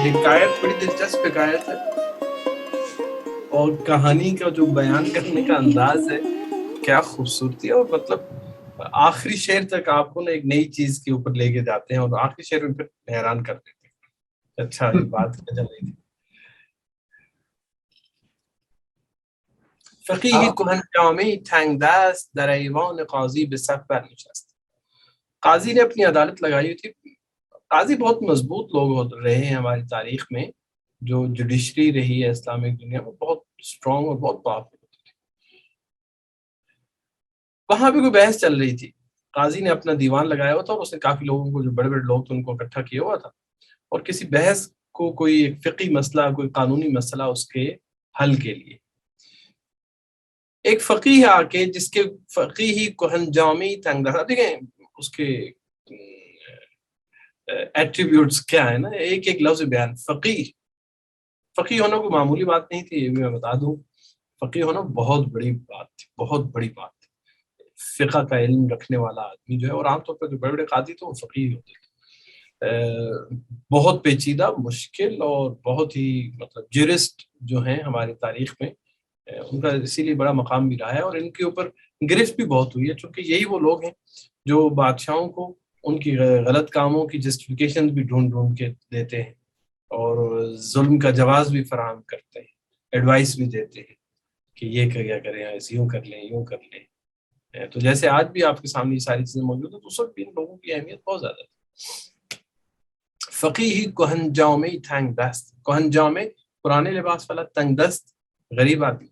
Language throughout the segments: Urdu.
حکایت بڑی دلچسپ حکایت ہے، اور کہانی کا جو بیان کرنے کا انداز ہے کیا خوبصورتی ہے، اور مطلب آخری شعر تک آپ کو نا ایک نئی چیز کے اوپر لے کے جاتے ہیں، اور آخری شعر میں پھر حیران کر دیتے ہیں. اچھا یہ بات کیا چل رہی تھی. فقیه کهن جامه تنگ دست در ایوان قاضی به صف برنشست. قاضی نے اپنی عدالت لگائی ہوئی تھی. قاضی بہت مضبوط لوگ رہے ہیں ہماری تاریخ میں، جو جوڈیشری رہی ہے اسلامک دنیا میں بہت اسٹرانگ اور بہت پاورفل ہوتی تھی. وہاں پہ کوئی بحث چل رہی تھی. قاضی نے اپنا دیوان لگایا ہوا تھا، اور اس نے کافی لوگوں کو، جو بڑے بڑے لوگ تھے ان کو اکٹھا کیا ہوا تھا، اور کسی بحث کو، کوئی ایک فقی مسئلہ، کوئی قانونی مسئلہ اس کے حل کے لیے ایک فقیہ آ کے، جس کے فقیہ کہن جامی تنگ دست، دیکھیں اس کے ایٹریبیوٹس کیا ہے نا، ایک ایک لفظ بیان. فقیہ ہونا کوئی معمولی بات نہیں تھی، یہ بھی میں بتا دوں. فقیہ ہونا بہت بڑی بات تھی، بہت بڑی بات تھی. فقہ کا علم رکھنے والا آدمی جو ہے، اور عام طور پر جو بڑے بڑے قاضی تھے وہ فقیہ ہوتے تھے. بہت پیچیدہ، مشکل، اور بہت ہی مطلب جورسٹ جو ہیں ہماری تاریخ میں، ان کا اسی لیے بڑا مقام بھی رہا ہے، اور ان کے اوپر گرفت بھی بہت ہوئی ہے، چونکہ یہی وہ لوگ ہیں جو بادشاہوں کو ان کی غلط کاموں کی جسٹیفیکیشن بھی ڈھونڈ ڈھونڈ کے دیتے ہیں، اور ظلم کا جواز بھی فراہم کرتے ہیں، ایڈوائس بھی دیتے ہیں کہ یہ کیا کریں، ایسے یوں کر لیں، یوں کر لیں. تو جیسے آج بھی آپ کے سامنے یہ ساری چیزیں موجود ہیں، تو اس وقت بھی ان لوگوں کی اہمیت بہت زیادہ تھی. فقیہ کہن جامے تنگ دست، کہن جامے پرانے لباس والا، تنگ دست غریب آدمی.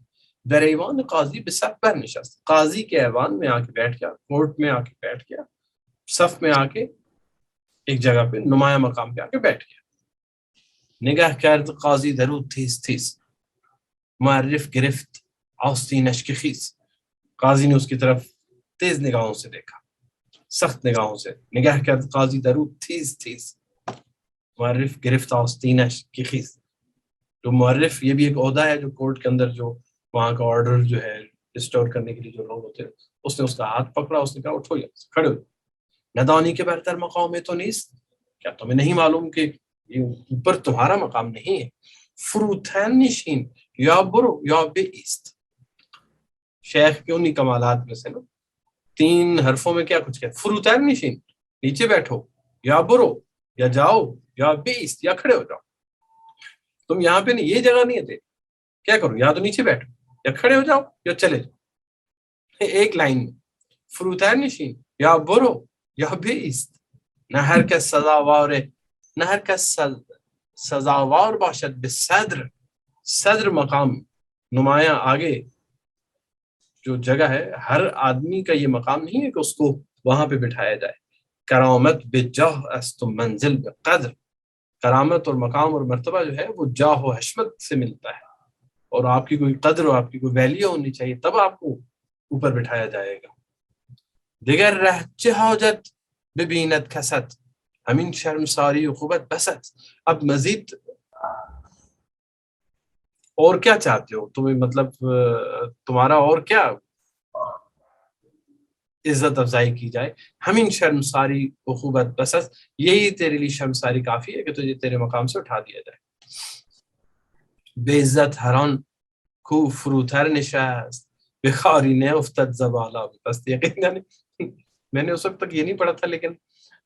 در ایوان قاضی به صف پر نشست، قاضی کے ایوان میں آ کے بیٹھ گیا، کورٹ میں آ کے بیٹھ گیا، صف میں آ کے ایک جگہ پہ نمایاں مقام پہ آ کے بیٹھ گیا. نگاہ کرد قاضی درو تیز تیز، معرف گرفت آستینش کی خیز. قاضی نے اس کی طرف تیز نگاہوں سے دیکھا، سخت نگاہوں سے. نگاہ کرد قاضی درو تیز تیز، معرف گرفت آستینش کی خیز. جو معرف، یہ بھی ایک عہدہ ہے جو کورٹ کے اندر، جو وہاں کا آرڈر جو ہے ریسٹور کرنے کے لیے جو لوگ ہوتے ہیں، اس نے اس کا ہاتھ پکڑا، اس نے کہا اٹھو، یہاں کھڑے ہو. ندانی کے برتر مقام میں تو نیست، کیا تمہیں نہیں معلوم کہ یہ اوپر تمہارا مقام نہیں ہے. فروتن نشین یا برو یا بے ایست. شیخ کے انہی کمالات میں سے نا، 3 حرفوں میں کیا کچھ کہتے، فروتن نشین نیچے بیٹھو، یا برو یا جاؤ، یا بے ایست یا کھڑے ہو جاؤ. تم یہاں پہ نہیں، یہ جگہ نہیں ہے، کیا کرو، یا تو نیچے بیٹھو، یا کھڑے ہو جاؤ، یا چلے جاؤ. ایک لائن میں فروتن نشین یا برو یا بے ایست. نہ ہر کس سزاوار، نہ ہر کس سزاوار باشد به صدر. صدر مقام، نمایاں آگے جو جگہ ہے، ہر آدمی کا یہ مقام نہیں ہے کہ اس کو وہاں پہ بٹھایا جائے. کرامت بجاہ است و منزل بقدر. کرامت اور مقام اور مرتبہ جو ہے وہ جاہ و حشمت سے ملتا ہے، اور آپ کی کوئی قدر اور آپ کی کوئی ویلیو ہونی چاہیے، تب آپ کو اوپر بٹھایا جائے گا. دیگر رہ چه حاجت ببیند کست، همین شرمساری و خوبت بست. اب مزید اور کیا چاہتے ہو تمہیں، مطلب تمہارا اور کیا عزت افزائی کی جائے. همین شرمساری و خوبت بست، یہی تیرے لیے شرمساری کافی ہے کہ تجھے تیرے مقام سے اٹھا دیا جائے. بے عزت ہران کو فروتر نشست، بخاری نے افتد زبالا بست. یقیناً میں نے اس وقت تک یہ نہیں پڑھا تھا، لیکن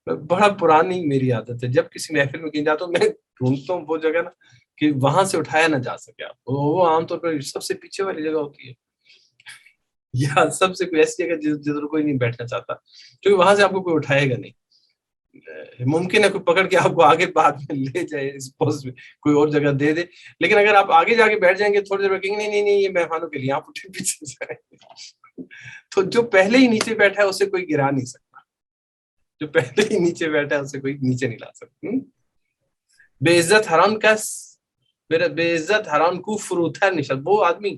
بڑا پرانی میری عادت ہے، جب کسی محفل میں کہیں جاتا ہوں میں ڈھونڈتا ہوں وہ جگہ نا کہ وہاں سے اٹھایا نہ جا سکے. آپ وہ عام طور پر سب سے پیچھے والی جگہ ہوتی ہے، یا سب سے کوئی ایسی جگہ جدھر کوئی نہیں بیٹھنا چاہتا، کیونکہ وہاں سے آپ کو کوئی اٹھائے گا نہیں. ممکن ہے کوئی پکڑ کے آپ کو آگے بعد میں لے جائے، اس پوسٹ میں کوئی اور جگہ دے دے، لیکن اگر آپ آگے جا کے بیٹھ جائیں گے تھوڑی دیر میں کہیں گے نہیں نہیں یہ مہمانوں کے لیے، آپ اٹھے پیچھے جائیں. تو جو پہلے ہی نیچے بیٹھا ہے اسے کوئی گرا نہیں سکتا، جو پہلے ہی نیچے بیٹھا ہے اسے کوئی نیچے نہیں لا سکتا. بے عزت حرام کس، بے عزت حرام کو فروتر نشست. وہ آدمی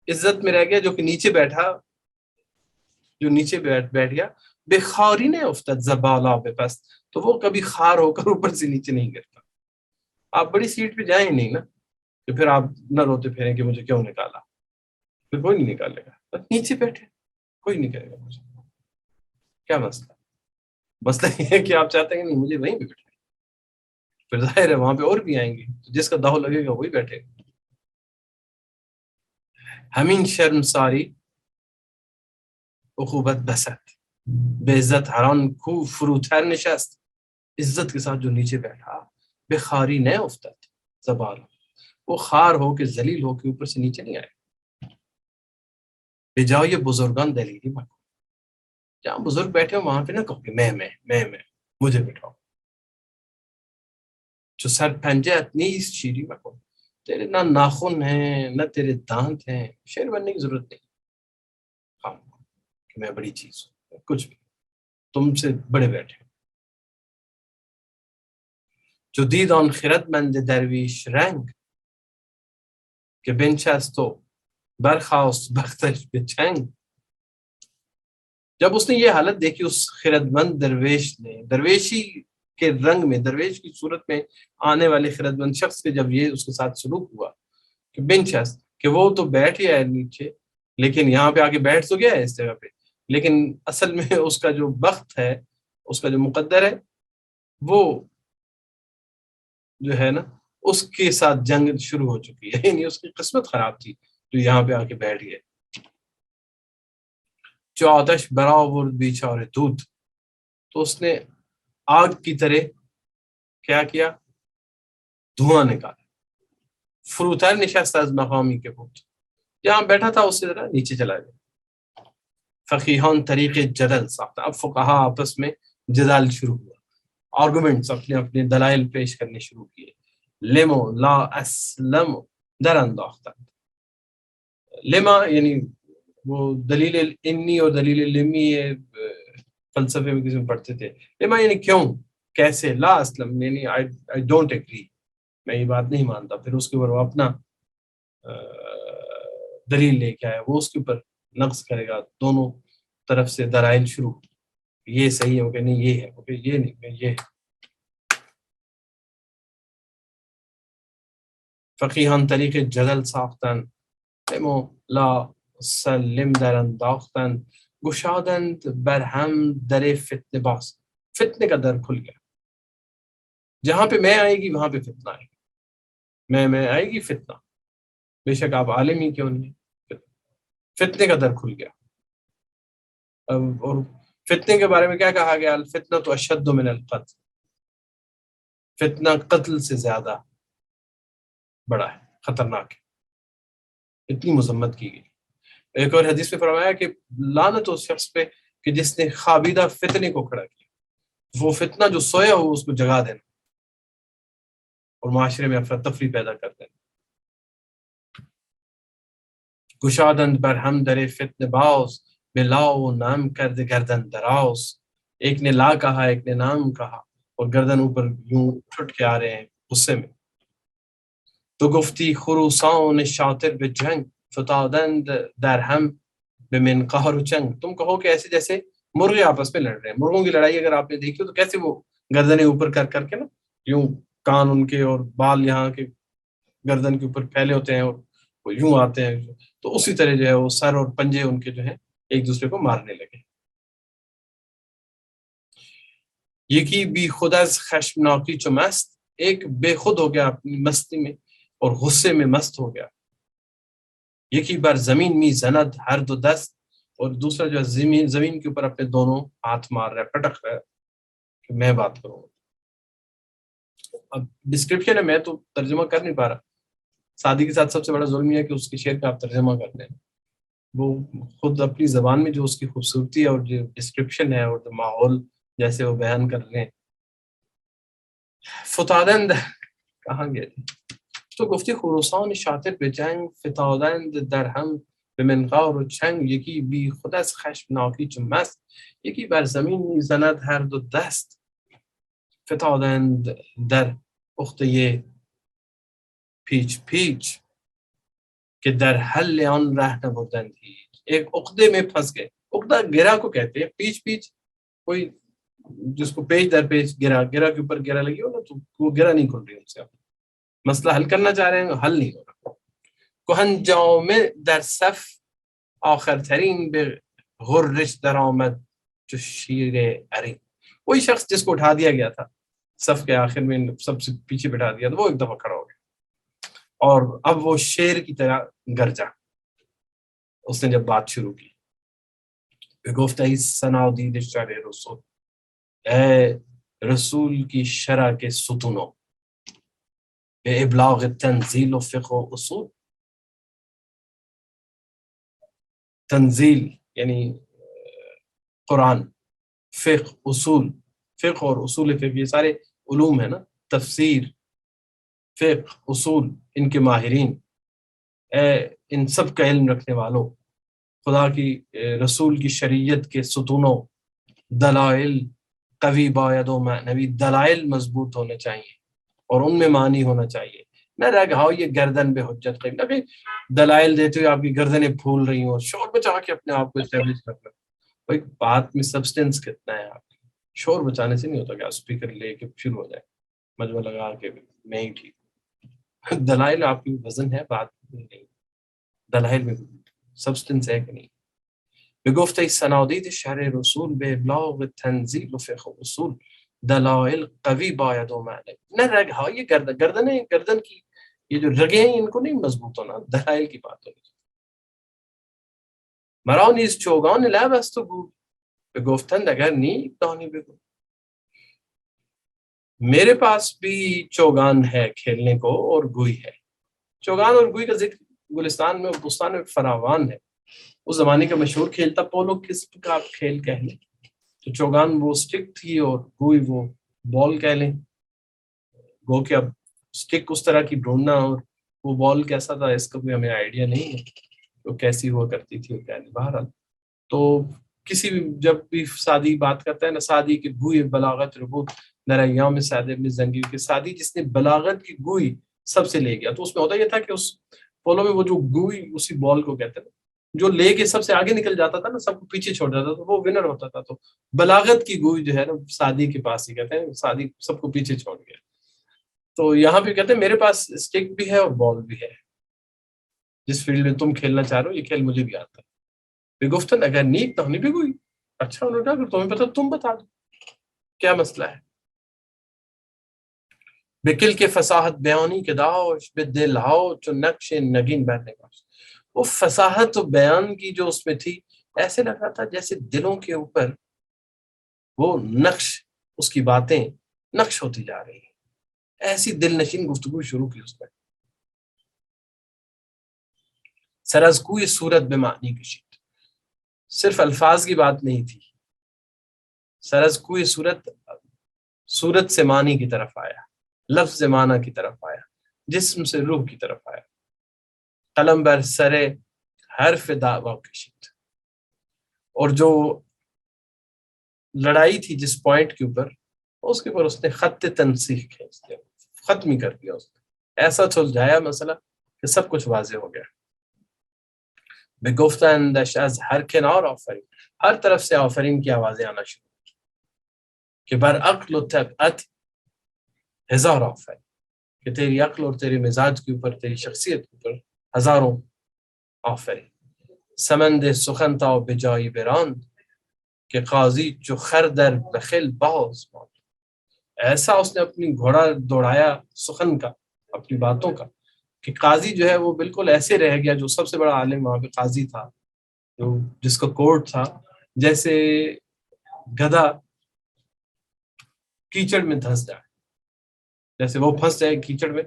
عزت میں رہ گیا جو کہ نیچے بیٹھا، جو نیچے بیٹھ گیا. بے خاری نے افتد زبالا بے پست، تو وہ کبھی خار ہو کر اوپر سے نیچے نہیں گرتا. آپ بڑی سیٹ پہ جائیں نہیں نا تو پھر آپ نہ روتے پھریں کہ مجھے کیوں نکالا، پھر کوئی نہیں نکالے گا. بس نیچے بیٹھے، کوئی نہیں کرے گا مجھے. کیا مسئلہ؟ مسئلہ یہ ہے کہ آپ چاہتے ہیں کہ نہیں مجھے وہیں پہ بیٹھنا. پھر ظاہر ہے وہاں پہ اور بھی آئیں گے، جس کا داؤ لگے گا وہی بیٹھے گا. ہمین شرم ساری عقوبت بست، بے عزت حران کو فروتر نشست، عزت کے ساتھ جو نیچے بیٹھا بے خاری نہ افتد زبان، وہ خار ہو کے ذلیل ہو کے اوپر سے نیچے نہیں آئے. بے جاؤ یہ بزرگان دلیری مکو، جہاں بزرگ بیٹھے ہو وہاں پہ نہ کہو کہ میں مجھے بٹھاؤ. جو سر پنجے اتنی شیری مکو، تیرے نہ ناخن ہیں نہ تیرے دانت ہیں، شیر بننے کی ضرورت نہیں. ہاں کہ میں بڑی چیز ہوں، کچھ بھی تم سے بڑے بیٹھے. جو دید آن خرد مند درویش رنگ، کہ بنشست و برخاست بختش به چنگ. جب اس نے یہ حالت دیکھی اس خرد مند درویش نے، درویشی کے رنگ میں، درویش کی صورت میں آنے والے خرد مند شخص کے جب یہ اس کے ساتھ سلوک ہوا کہ بنشست، کہ وہ تو بیٹھ ہی ہے نیچے، لیکن یہاں پہ آ کے بیٹھ تو گیا ہے اس جگہ پہ، لیکن اصل میں اس کا جو بخت ہے، اس کا جو مقدر ہے، وہ جو ہے نا اس کے ساتھ جنگ شروع ہو چکی ہے. یعنی اس کی قسمت خراب تھی جو یہاں پہ آ کے بیٹھ گئے. جو آتش برآورد بیچارے دودھ، تو اس نے آگ کی طرح کیا کیا، دھواں نکالا. فروتر نشست از مقامی کے بود، جہاں بیٹھا تھا اس سے ذرا نیچے چلا گیا. فقیہان طریق جدل ساختہ، اب فقہا آپس میں جدال شروع ہوا، آرگومنٹس اپنے اپنے دلائل پیش کرنے شروع کیے. لمو لا اسلم در انداختن، لما یعنی وہ دلیل انی اور دلیل لمی فلسفے میں کسی میں پڑھتے تھے. لما یعنی کیوں، کیسے، لا اسلم یعنی I don't agree، میں یہ بات نہیں مانتا. پھر اس کے اوپر وہ اپنا دلیل لے کے آیا، وہ اس کے اوپر نقص کرے گا. دونوں طرف سے دلائل شروع، یہ صحیح ہے، وہ کہ نہیں یہ ہے، وہ کہ یہ نہیں یہ ہے. فقیہان طریق جدل ساختن، لمو لا سلم در انداختن، گشادند برہم در فتن باز، فتنے کا در کھل گیا. جہاں پہ میں آئے گی وہاں پہ فتنہ آئے گی، میں آئے گی فتنہ، بے شک آپ عالم ہی کیوں نہیں. فتنے کا در کھل گیا. اور فتنے کے بارے میں کیا کہا گیا، الفتنہ تو اشد من القتل، فتنہ قتل سے زیادہ بڑا ہے، خطرناک ہے، اتنی مذمت کی گئی. ایک اور حدیث میں فرمایا کہ لعنت اس شخص پہ کہ جس نے خوابیدہ فتنے کو کھڑا کیا. وہ فتنہ جو سویا ہو اس کو جگا دینا اور معاشرے میں افراتفری پیدا کر دینا. گشادند برہم در فتن باز، بلاؤ نام کرد گردن دراز. ایک نے لا کہا، ایک نے نام کہا، اور گردن اوپر یوں اٹھ کے آ رہے ہیں غصے میں. تو گفتی خروسان شاطر به جنگ، فتادند در ہم به منقار و چنگ. تم کہو کہ ایسے جیسے مرغے آپس میں لڑ رہے ہیں. مرغوں کی لڑائی اگر آپ نے دیکھی تو کیسے وہ گردنیں اوپر کر کر کے نا، یوں کان ان کے اور بال یہاں کے گردن کے اوپر پھیلے ہوتے ہیں اور وہ یوں آتے ہیں. تو اسی طرح جو ہے وہ سر اور پنجے ان کے جو ہیں ایک دوسرے کو مارنے لگے. یکی بی خود از خشمناکی چو مست، ایک بے خود ہو گیا اپنی مستی میں اور غصے میں مست ہو گیا. یکی بر زمین می زند ہر دو دست، اور دوسرا جو ہے زمین کے اوپر اپنے دونوں ہاتھ مار رہا ہے، پٹک رہا ہے کہ میں بات کروں. اب ڈسکرپشن ہے، میں تو ترجمہ کر نہیں پا رہا. سعدی کے ساتھ سب سے بڑا ظلم یہ ہے کہ اس کے شعر کا آپ ترجمہ کر دیں. وہ خود اپنی زبان میں جو اس کی خوبصورتی ہے اور جو ڈسکرپشن ہے اور جو ماحول جیسے وہ بیان کر رہے ہیں. فتادند کہاں گئے تھے، تو گفتی خروسان شاطر به جنگ، فتادند در هم به منقار و چنگ. یکی بی خود از خشمناکی چو مست، یکی بر زمین میزند هر دو دست. فتادند در عقده پیچ پیچ، کہ در حل آن ره نبردند هیچ. ایک عقدے میں پھنس گئے. عقدہ گرا کو کہتے ہیں. پیچ پیچ کوئی جس کو پیچ در پیچ گرا کے اوپر گرا لگی ہو نا، تو وہ گرا نہیں کھل رہی ان سے. مسئلہ حل کرنا چاہ رہے ہیں، حل نہیں ہو رہا. کہن جامع در صف آخر ترین به غرش در آمد جو شیر ارین. وہی شخص جس کو اٹھا دیا گیا تھا صف کے آخر میں سب سے پیچھے بٹھا دیا، تو وہ ایک دفعہ کھڑا ہو گیا، اور اب وہ شیر کی طرح گرجا۔ اس نے جب بات شروع کی، گفت ای صنادید شرع رسول، اے رسول کی شرع کے ستونوں، بے ابلاغ تنزیل و فقہ و اصول۔ تنزیل یعنی قرآن، فقہ اصول، فقہ اور اصول فقہ یہ سارے علوم ہیں نا، تفسیر، فقہ، اصول، ان کے ماہرین، اے ان سب کا علم رکھنے والوں، خدا کی رسول کی شریعت کے ستونوں، دلائل قوی باید و معنوی، دلائل مضبوط ہونے چاہیے اور ان میں معنی ہونا چاہیے، نہ رہ گاؤ یہ گردن بے حجت قیب، نہ کہ دلائل دیتے ہوئے آپ کی گردنیں پھول رہی ہوں اور شور بچا کے اپنے آپ کو اسٹیبلش کر رہے ہو۔ ایک بات میں سبسٹینس کتنا ہے آپ کی، شور بچانے سے نہیں ہوتا کہ آپ اسپیکر لے کے شروع ہو جائے مجمع لگا کے میں ہی ٹھیک ہوں۔ دلائل آپ کی وزن ہے، بات نہیں، دلائل میں سبسٹینس ہے کہ نہیں۔ بگفت ای صنادید شرع رسول، بے ابلاغ تنزیل و فقہ و اصول، دلائل قوی باید و معنی، نہ رگ ہاں یہ گردن کی یہ جو رگیں ہیں ان کو نہیں مضبوط ہونا، دلائل کی بات ہونی چاہیے۔ مرا نیز چوگان لب است و گوی، به گفتن اگر نیک دانی بگو۔ میرے پاس بھی چوگان ہے کھیلنے کو اور گوئی ہے۔ چوگان اور گوئی کا ذکر گلستان میں اور بستان میں فراوان ہے۔ اس زمانے کا مشہور کھیل تھا، پولو قسم کا آپ کھیل کہہ لیں تو چوگان وہ سٹک تھی اور گوئی وہ بال کہہ لیں۔ گو کہ اب سٹک اس طرح کی ڈھونڈنا اور وہ بال کیسا تھا اس کا بھی ہمیں آئیڈیا نہیں ہے وہ کیسی ہوا کرتی تھی اور کیا نہیں۔ بہرحال تو کسی بھی جب بھی سعدی بات کرتا ہے نا، سعدی کی گوئی بلاغت ربوت نریام سعد ابن زنگی کے، سعدی جس نے بلاغت کی گوئی سب سے لے گیا، تو اس میں ہوتا یہ تھا کہ اس پولو میں وہ جو گوئی اسی بال کو کہتے ہیں جو لے کے سب سے آگے نکل جاتا تھا نا، سب کو پیچھے چھوڑ جاتا تھا، وہ ونر ہوتا تھا۔ تو بلاغت کی گوئی جو ہے نا سعدی کے پاس ہی کہتے ہیں، سعدی سب کو پیچھے چھوڑ گیا۔ تو یہاں پہ کہتے ہیں میرے پاس اسٹک بھی ہے اور بال بھی ہے، جس فیلڈ میں تم کھیلنا چاہ رہے ہو یہ کھیل مجھے بھی آتا ہے۔ بے گفتن اگر نیک تو نہیں بھی کوئی اچھا، انہوں نے کہا کہ تمہیں پتا تم بتا دو کیا مسئلہ ہے۔ بکل کے فصاحت بیانی کے داؤش، بے دل ہاؤ چو نقش نگین بیٹھنے کا، وہ فصاحت و بیان کی جو اس میں تھی، ایسے لگ رہا تھا جیسے دلوں کے اوپر وہ نقش، اس کی باتیں نقش ہوتی جا رہی ہیں، ایسی دل نشین گفتگو شروع کی اس نے۔ سر از کوئی صورت بے معنی کشید، صرف الفاظ کی بات نہیں تھی، سر از کوئی صورت سے معنی کی طرف آیا، لفظ معنی کی طرف آیا، جسم سے روح کی طرف آیا، قلم بر سر حرف دعویٰ کشید، اور جو لڑائی تھی جس پوائنٹ کے اوپر، اس کے اوپر اس نے خط تنسیخ کھینچ دیا، ختم ہی کر دیا، اس نے ایسا سلجھایا مسئلہ کہ سب کچھ واضح ہو گیا۔ بے گفتندش از ہر کنار آفرین، ہر طرف سے آفرین کی آوازیں آنا شروع کہ بر عقل و طبعت ہزار آفرین، کہ تیری عقل اور تیرے مزاج کے اوپر، تیری شخصیت کے اوپر ہزاروں آفرین۔ سمند سخن تا بجائی براند، کہ قاضی جو خر در بخل باز ماند، ایسا اس نے اپنی گھوڑا دوڑایا سخن کا، اپنی باتوں کا، کہ قاضی جو ہے وہ بالکل ایسے رہ گیا، جو سب سے بڑا عالم وہاں پہ قاضی تھا، جو جس کا کورٹ تھا، جیسے گدھا کیچڑ میں دھنس جائے، جیسے وہ پھنس جائے کیچڑ میں،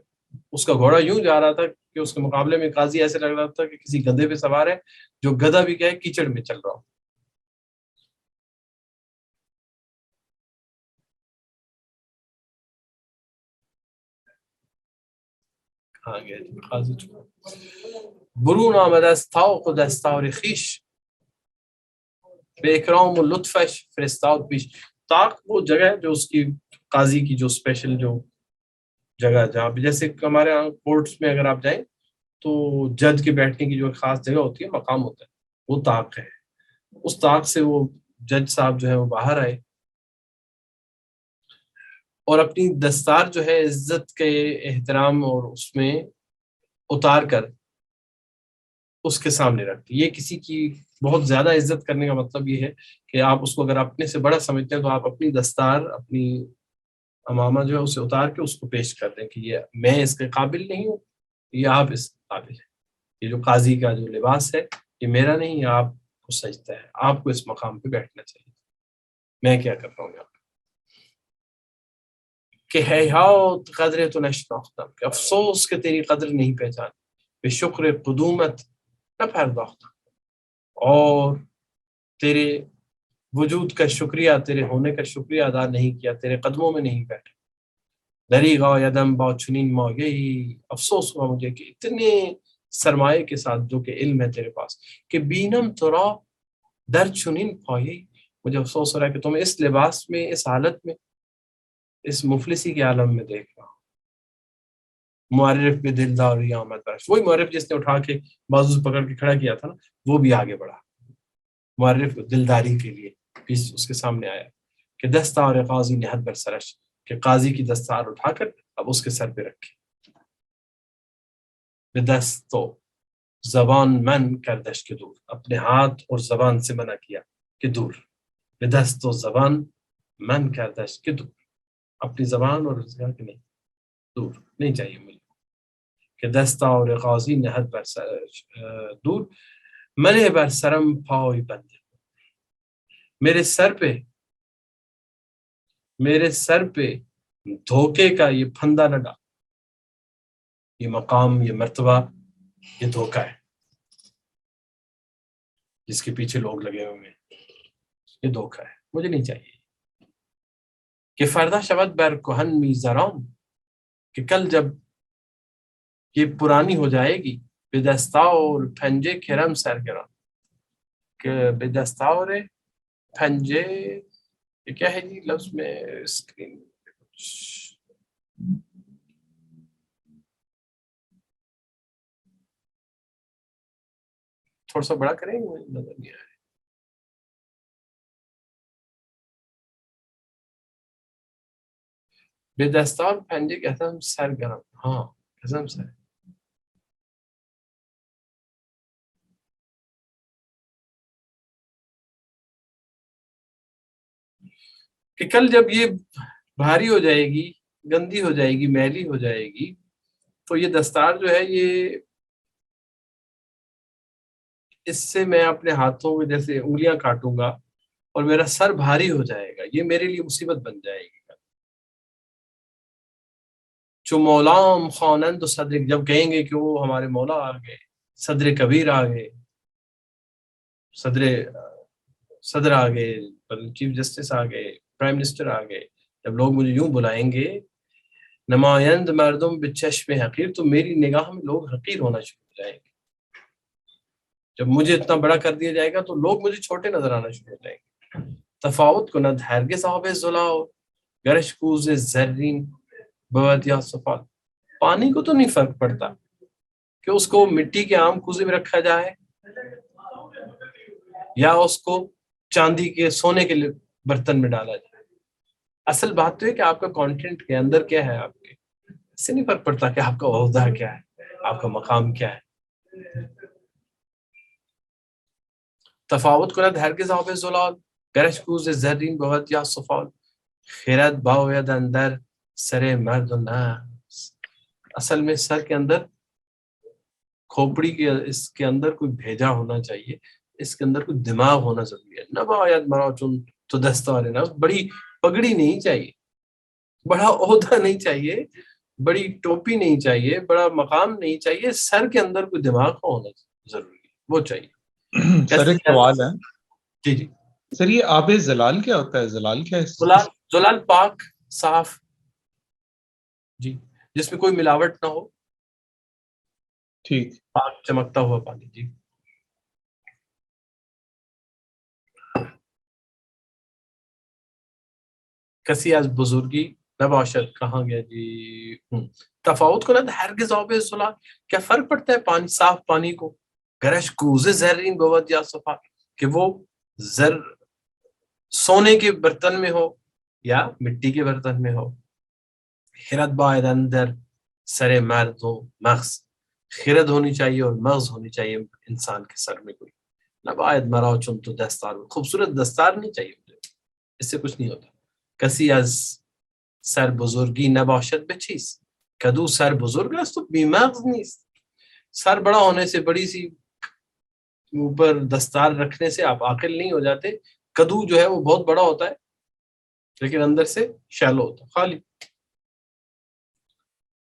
اس کا گھوڑا یوں جا رہا تھا کہ اس کے مقابلے میں قاضی ایسے لگ رہا تھا کہ کسی گدھے پہ سوار ہے، جو گدھا بھی کہے کیچڑ میں چل رہا ہو۔ کہاں گئے تھے قاضی؟ برون آمد از طاق و دستار خویش، بے اکرام و لطفش فرستاد پیش۔ طاق وہ جگہ ہے جو اس کی قاضی کی جو اسپیشل جو جگہ، جہاں پہ جیسے ہمارے یہاں کورٹس میں اگر آپ جائیں تو جج کے بیٹھنے کی جو خاص جگہ ہوتی ہے، مقام ہوتا ہے، وہ طاق ہے۔ اس طاق سے وہ جج صاحب جو ہے وہ باہر آئے اور اپنی دستار جو ہے عزت کے احترام اور اس میں اتار کر اس کے سامنے رکھتی۔ یہ کسی کی بہت زیادہ عزت کرنے کا مطلب یہ ہے کہ آپ اس کو اگر اپنے سے بڑا سمجھتے ہیں تو آپ اپنی دستار، اپنی امامہ جو ہے اسے اتار کے اس کو پیش کر دیں کہ یہ میں اس کے قابل نہیں ہوں، یہ آپ اس قابل ہیں، یہ جو قاضی کا جو لباس ہے یہ میرا نہیں، یہ آپ کو سجدہ ہے، آپ کو اس مقام پہ بیٹھنا چاہیے، میں کیا کر رہا ہوں یہاں پہ؟ کہ ہیہات قدر تو نشناختم، کہ افسوس کہ تیری قدر نہیں پہچانی، بے شکر قدومت نہ پرداختم، اور تیرے وجود کا شکریہ، تیرے ہونے کا شکریہ ادا نہیں کیا، تیرے قدموں میں نہیں بیٹھا۔ دریغا یدم با چنین ما، یہی افسوس ہوا مجھے کہ اتنے سرمایے کے ساتھ جو کہ علم ہے تیرے پاس، کہ بینم ترا در چنین پائی، مجھے افسوس ہو رہا ہے کہ تمہیں اس لباس میں، اس حالت میں، اس مفلسی کے عالم میں دیکھ رہا ہوں۔ معرف بھی دلداری آمد برش، وہی معرف جس نے اٹھا کے بازو پکڑ کے کھڑا کیا تھا نا، وہ بھی آگے بڑھا معرف دلداری کے لیے، پیس اس کے سامنے آیا کہ دستار قاضی نہت بر سرش، کہ قاضی کی دستار اٹھا کر اب اس کے سر پہ رکھے، بدست و زبان من کردش کے دور، اپنے ہاتھ اور زبان سے منع کیا کہ دور، بدست و زبان من کردش کے دور، اپنی زبان اور روزگار کے نہیں، دور نہیں چاہیے مجھے، کہ دستہ اور قاضی نہت بر دور، منع بر سرم پائی بندے، میرے سر پہ دھوکے کا یہ پھندا نہ ڈال، یہ مقام، یہ مرتبہ، یہ دھوکہ ہے جس کے پیچھے لوگ لگے ہوئے ہیں، یہ دھوکہ ہے، مجھے نہیں چاہیے۔ کہ فردہ شود بر کہن میزرام، کہ کل جب یہ پرانی ہو جائے گی، بدستاور پھنجے کھرم سرگرام، کہ بدستاور پھنجے، یہ کیا ہے جی لفظ میں اسکرین تھوڑا سا بڑا کریں گے، نظر نہیں آیا، بدستار پھنجے کہتا ہم سرگرم، ہاں قسم سے، کہ کل جب یہ بھاری ہو جائے گی، گندی ہو جائے گی، میلی ہو جائے گی، تو یہ دستار جو ہے یہ، اس سے میں اپنے ہاتھوں میں جیسے انگلیاں کاٹوں گا اور میرا سر بھاری ہو جائے گا، یہ میرے لیے مصیبت بن جائے گی۔ جو مولام خوانند و صدر، جب کہیں گے کہ وہ ہمارے مولا آ گئے، صدر کبیر آ گئے، صدر آ گئے، چیف جسٹس آ گئے، پرائم منسٹر آ گئے، جب لوگ مجھے یوں بلائیں گے، نمائند مردم بچشم حقیر، تو میری نگاہ میں لوگ حقیر ہونا شروع ہو جائیں گے۔ جب مجھے اتنا بڑا کر دیا جائے گا تو لوگ مجھے چھوٹے نظر آنا شروع ہو جائیں گے۔ تفاوت کند ہرگز آب زلاؤ، گرش کوز زرین بود یا صفال، پانی کو تو نہیں فرق پڑتا کہ اس کو مٹی کے عام کوزے میں رکھا جائے یا اس کو چاندی کے، سونے کے برتن میں ڈالا جائے، اصل بات تو ہے کہ آپ کا کانٹینٹ کے اندر کیا ہے، آپ کے اس سے نہیں فرق پڑتا کہ آپ کا عہدہ کیا ہے، آپ کا مقام کیا ہے۔ تفاوت کند ہرگز آب زلال، گرش کوز زرین بود یا صفال، خیرت باید اندر سر مرد و نفس، اصل میں سر کے اندر، کھوپڑی کے اس کے اندر کوئی بھیجا ہونا چاہیے، اس کے اندر کوئی دماغ ہونا ضروری ہے۔ نہ باید مرا چون تو دستار نفس، بڑی پگڑی نہیں چاہیے، بڑا عہدہ نہیں چاہیے، بڑی ٹوپی نہیں چاہیے، بڑا مقام نہیں چاہیے، سر کے اندر کوئی دماغ ہونا ضروری ہے، وہ چاہیے۔ سر ایک سوال ہے، جی جی، سر یہ آب زلال کیا ہوتا ہے؟ زلال کیا ہے؟ زلال پاک، صاف، جی، جس میں کوئی ملاوٹ نہ ہو، ٹھیک، پاک چمکتا ہوا پانی، جی۔ کسی از بزرگی نباشد، کہاں گیا جی، تفاوت کو نہ ہرگز آب زلال، کیا فرق پڑتا ہے پانی، صاف پانی کو، گرش کوزے زرین بود یا صفا، کہ وہ زر سونے کے برتن میں ہو یا مٹی کے برتن میں ہو۔ خرد باید اندر سر مرد و مغز، خرد ہونی چاہیے اور مغز ہونی چاہیے انسان کے سر میں کوئی، نہ باید مرا چون تو دستار، خوبصورت دستار نہیں چاہیے مجھے، اس سے کچھ نہیں ہوتا۔ کسی از سر بزرگی نباشد به چیست کدو سر بزرگ است تو بیمغز نیست. سر بڑا ہونے سے، بڑی سی اوپر دستار رکھنے سے آپ عاقل نہیں ہو جاتے. کدو جو ہے وہ بہت بڑا ہوتا ہے لیکن اندر سے شیلو ہوتا ہے، خالی.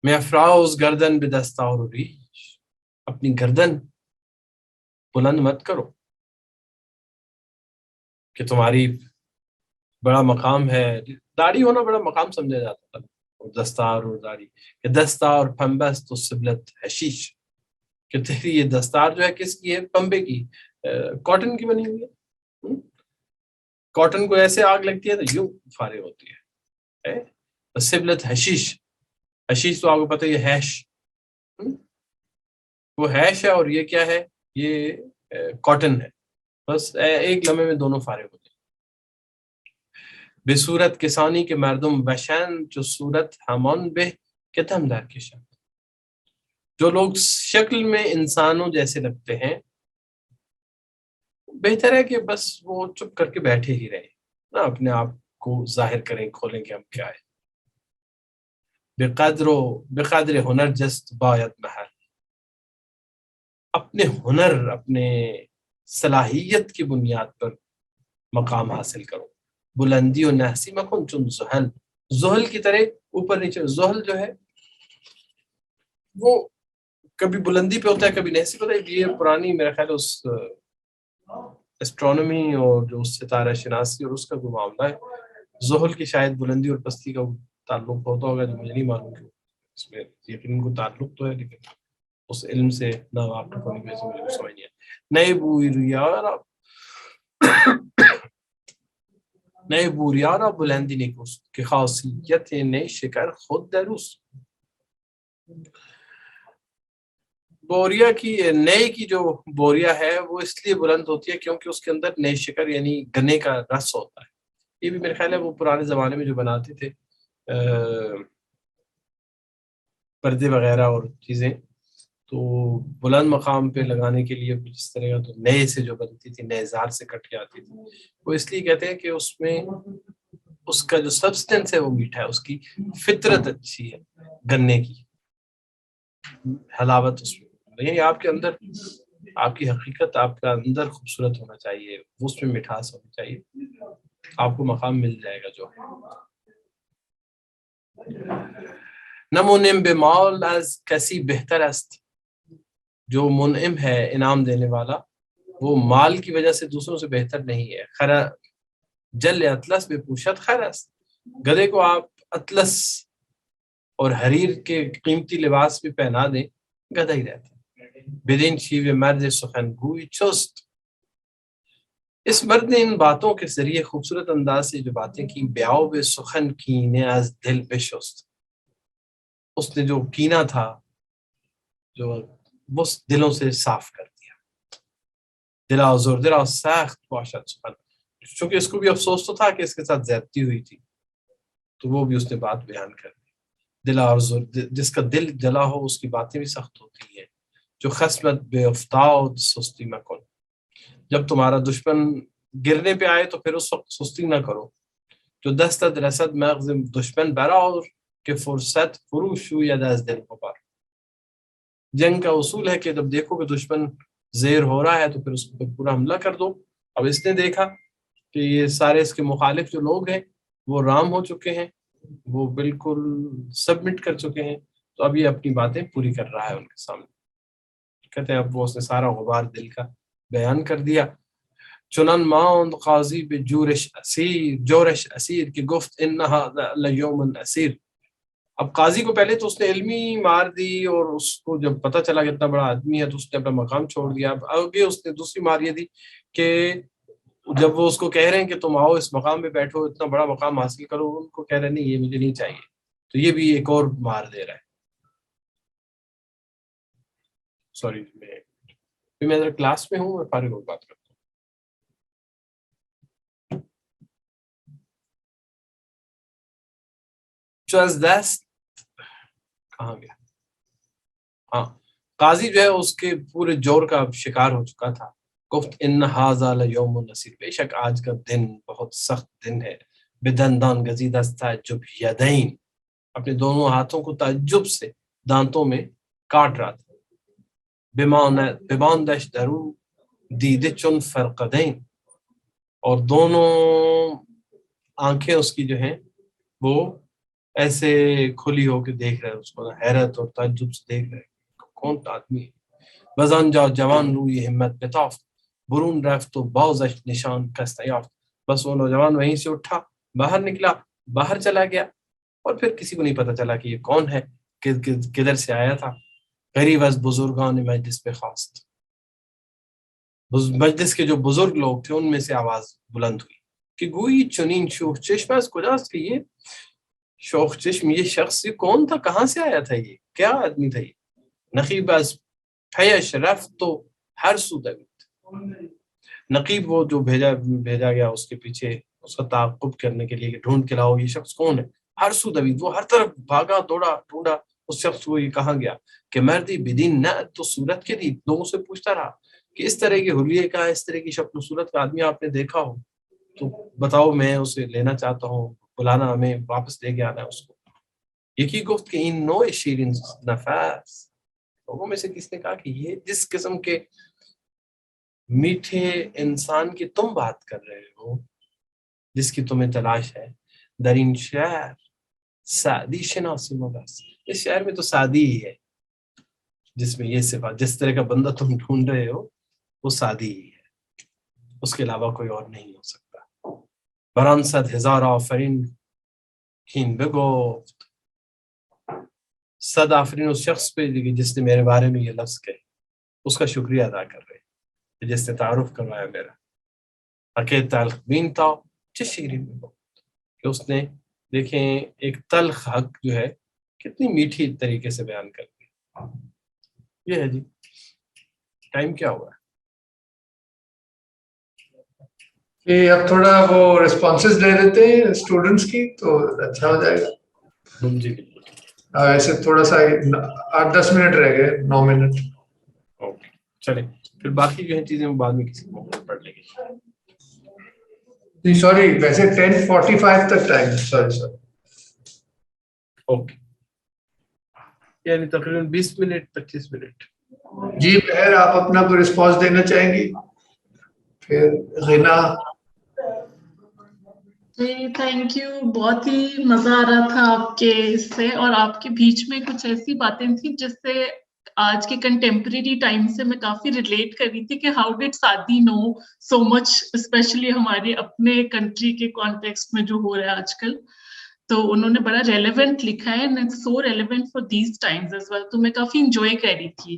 میں افراز گردن بے دستار و ریش، اپنی گردن بلند مت کرو کہ تمہاری بڑا مقام ہے. داڑھی ہونا بڑا مقام سمجھا جاتا تھا، دستار اور داڑھی. کہ دستار پنبست و سبلت حشیش، کہ تیری یہ دستار جو ہے کس کی ہے؟ پنبے کی، کاٹن کی بنی ہوئی ہے. کاٹن کو ایسے آگ لگتی ہے تو یوں فارغ ہوتی ہے. سبلت حشیش، حشیش تو آپ کو پتہ ہے یہ ہیش، وہ ہیش ہے اور یہ کیا ہے؟ یہ کاٹن ہے. بس ایک لمحے میں دونوں فارغ ہوتے ہیں. بے صورت کسانی کے مردم بشن جو صورت ہمان بے کہ دم در کشن. جو لوگ شکل میں انسانوں جیسے لگتے ہیں بہتر ہے کہ بس وہ چپ کر کے بیٹھے ہی رہیں، نہ اپنے آپ کو ظاہر کریں، کھولیں کہ ہم کیا ہے. بقدر ہنر جست باید محل، اپنے ہنر، اپنے صلاحیت کی بنیاد پر مقام حاصل کرو. بلندی و نحسی مکن چون زحل، زحل کی طرح اوپر نیچے. زحل جو ہے وہ کبھی بلندی پہ ہوتا ہے کبھی نحسی پہ ہوتا ہے. یہ پرانی میرا خیال اس اسٹرانومی اور جو ستارہ شناسی اور اس کا جو معاملہ ہے، زحل کی شاید بلندی اور پستی کا تعلق ہوتا ہوگا، جو مجھے نہیں معلوم کہ اس میں یقین کو تعلق تو ہے، لیکن اس علم سے نہ واقف ہونے کی وجہ سے مجھے سمجھ نہیں آیا. نئے بوریارا بلندی نکوس کہ خاصیت نئی شکر خود دروس. بوریا کی، نئے کی جو بوریا ہے وہ اس لیے بلند ہوتی ہے کیونکہ اس کے اندر نئی شکر یعنی گنے کا رس ہوتا ہے. یہ بھی میرے خیال ہے وہ پرانے زمانے میں جو بناتے تھے پردے وغیرہ اور چیزیں، تو بلند مقام پہ لگانے کے لیے جس طرح کا تو نئے سے جو بنتی تھی، نئے زار سے کٹ کے آتی تھی، وہ اس لیے کہتے ہیں کہ اس میں اس کا جو سبسٹنس ہے وہ میٹھا ہے، اس کی فطرت اچھی ہے، گنے کی حلاوت اس میں. یعنی آپ کے اندر، آپ کی حقیقت، آپ کا اندر خوبصورت ہونا چاہیے، اس میں مٹھاس ہونی چاہیے، آپ کو مقام مل جائے گا جو ہے. نمونم بے مال از کسی بہتر است، جو منعم ہے، انعام دینے والا، وہ مال کی وجہ سے دوسروں سے بہتر نہیں ہے. خیر جل اطلس بے پوشت خیر است، گدھے کو آپ اطلس اور حریر کے قیمتی لباس بھی پہنا دیں گدھا ہی رہتا ہے. بدین شیو مرد سخن گوئی چست، اس مرد نے ان باتوں کے ذریعے خوبصورت انداز سے جو باتیں کی. بیاو بے سخن کینے از دل بشست، اس نے جو کینہ تھا جو وہ دلوں سے صاف کر دیا. دلا زور دلا سخت باشد سخن، چونکہ اس کو بھی افسوس تو تھا کہ اس کے ساتھ زیادتی ہوئی تھی، تو وہ بھی اس نے بات بیان کر دی. دلا اور زور، جس کا دل جلا ہو اس کی باتیں بھی سخت ہوتی ہیں. جو خصمت بے افتاد سستی نہ کن، جب تمہارا دشمن گرنے پہ آئے تو پھر اس وقت سستی نہ کرو. جو دستت رسد مغز دشمن برا اور کہ فرصت فرو شوید از دل غبار، جنگ کا اصول ہے کہ جب دیکھو کہ دشمن زیر ہو رہا ہے تو پھر اس پر پورا حملہ کر دو. اب اس نے دیکھا کہ یہ سارے اس کے مخالف جو لوگ ہیں وہ رام ہو چکے ہیں، وہ بالکل سبمٹ کر چکے ہیں، تو اب یہ اپنی باتیں پوری کر رہا ہے ان کے سامنے. کہتے ہیں اب وہ اس نے سارا غبار دل کا بیان کر دیا. چنان ماند قاضی بے جورش اسیر کہ گفت انہا لیوم اسیر. اب قاضی کو پہلے تو اس نے علمی مار دی، اور اس کو جب پتہ چلا کہ اتنا بڑا آدمی ہے تو اس نے اپنا مقام چھوڑ دیا. اب آگے اس نے دوسری مار یہ دی کہ جب وہ اس کو کہہ رہے ہیں کہ تم آؤ اس مقام پہ بیٹھو، اتنا بڑا مقام حاصل کرو، ان کو کہہ رہے ہیں نہیں یہ مجھے نہیں چاہیے، تو یہ بھی ایک اور مار دے رہا ہے. سوری میں ذرا کلاس میں ہوں، میں فارغ ہو بات کرتا ہوں. جو از دست کہاں گیا؟ ہاں، قاضی جو ہے اس کے پورے جور کا شکار ہو چکا تھا. گفت ان ھذا لیوم نصیر، بے شک آج کا دن بہت سخت دن ہے. بدندان گزیدہ از تعجب یدین، اپنے دونوں ہاتھوں کو تعجب سے دانتوں میں کاٹ رہا تھا. بماندش درو دیده چون فرقدین، اور دونوں آنکھیں اس کی جو ہیں وہ ایسے کھلی ہو کے دیکھ رہے ہیں اس کو، حیرت اور تعجب سے دیکھ رہے ہیں کون آدمی ہے. وزن جا جوان روی ہمت بتافت، برون رفت و بازش نشان کست یافت، بس وہ نوجوان وہیں سے اٹھا، باہر نکلا، باہر چلا گیا، اور پھر کسی کو نہیں پتا چلا کہ یہ کون ہے، کدھر سے آیا تھا. غریب از بزرگان مجلس پہ خواست، مجلس کے جو بزرگ لوگ تھے ان میں سے آواز بلند ہوئی کہ گوئی چنین شوخ چشم از کجاست، کہ یہ شوخ چشم، یہ شخص یہ کون تھا، کہاں سے آیا تھا، یہ کیا آدمی تھا یہ. نقیب از پیش رفت تو ہر سو دوید، نقیب وہ جو بھیجا گیا اس کے پیچھے اس کا تعاقب کرنے کے لیے کہ ڈھونڈ کے لاؤ یہ شخص کون ہے. ہر سو دوید، وہ ہر طرف بھاگا دوڑا ڈھونڈا اس شخص کو، یہ کہاں گیا. کہ مردی بدین نہ تو صورت کے دی، لوگوں سے پوچھتا رہا کہ اس طرح کے حلیے کا، اس طرح کی شکل و صورت کا آدمی آپ نے دیکھا ہو تو بتاؤ، میں اسے لینا چاہتا ہوں، بلانا، ہمیں واپس لے کے آنا ہے اس کو. یکی گفت کہ ان نوع شیرین نفس، لوگوں میں سے کس نے کہا کہ یہ جس قسم کے میٹھے انسان کی تم بات کر رہے ہو، جس کی تمہیں تلاش ہے، در این شہر سعدی شناسی مبس، اس شہر میں تو سعدی ہی ہے جس میں یہ صفات، جس طرح کا بندہ تم ڈھونڈ رہے ہو وہ سعدی ہی ہے، اس کے علاوہ کوئی اور نہیں ہو سکتا. بران صد ہزار آفرین کین بگفت، 100 آفرین اس شخص پہ جس نے میرے بارے میں یہ لفظ کہے، اس کا شکریہ ادا کر رہے ہیں جس نے تعارف کروایا میرا. حقیقت تلخ بین تھا شیرین میں کہ اس نے دیکھیں ایک تلخ حق جو ہے کتنی میٹھی طریقے سے بیان کر دی. یہ ہے جی. ٹائم کیا ہوا ہے؟ کہ اب تھوڑا وہ ریسپانسز لے لیتے ہیں اسٹوڈنٹس کی تو اچھا ہو جائے گا. جی ایسے تھوڑا سا 8-10 منٹ رہ گئے، 9 منٹ. اوکے چلیں، پھر باقی جو ہے چیزیں وہ بعد میں کسی موقع پر پڑھ لیں گے. جی سوری، ویسے 10:45 تک ٹائم. سوری. اوکے، یعنی تقریباً 20 منٹ 25 منٹ. جی بہر آپ اپنا کوئی رسپانس دینا چاہیں گی؟ پھر غنا. جی تھینک یو، بہت ہی مزہ آ رہا تھا آپ کے اس سے، اور آپ کے بیچ میں کچھ ایسی باتیں تھیں جس سے آج کے کنٹمپریری ٹائم سے میں کافی ریلیٹ کر رہی تھی کہ how did Saadi know so much, especially ہمارے اپنے کنٹری کے کانٹیکسٹ میں جو ہو رہا ہے آج کل. تو انہوں نے بڑا ریلیونٹ لکھا ہے، and so relevant for these times as well. تو میں کافی انجوائے کر رہی تھی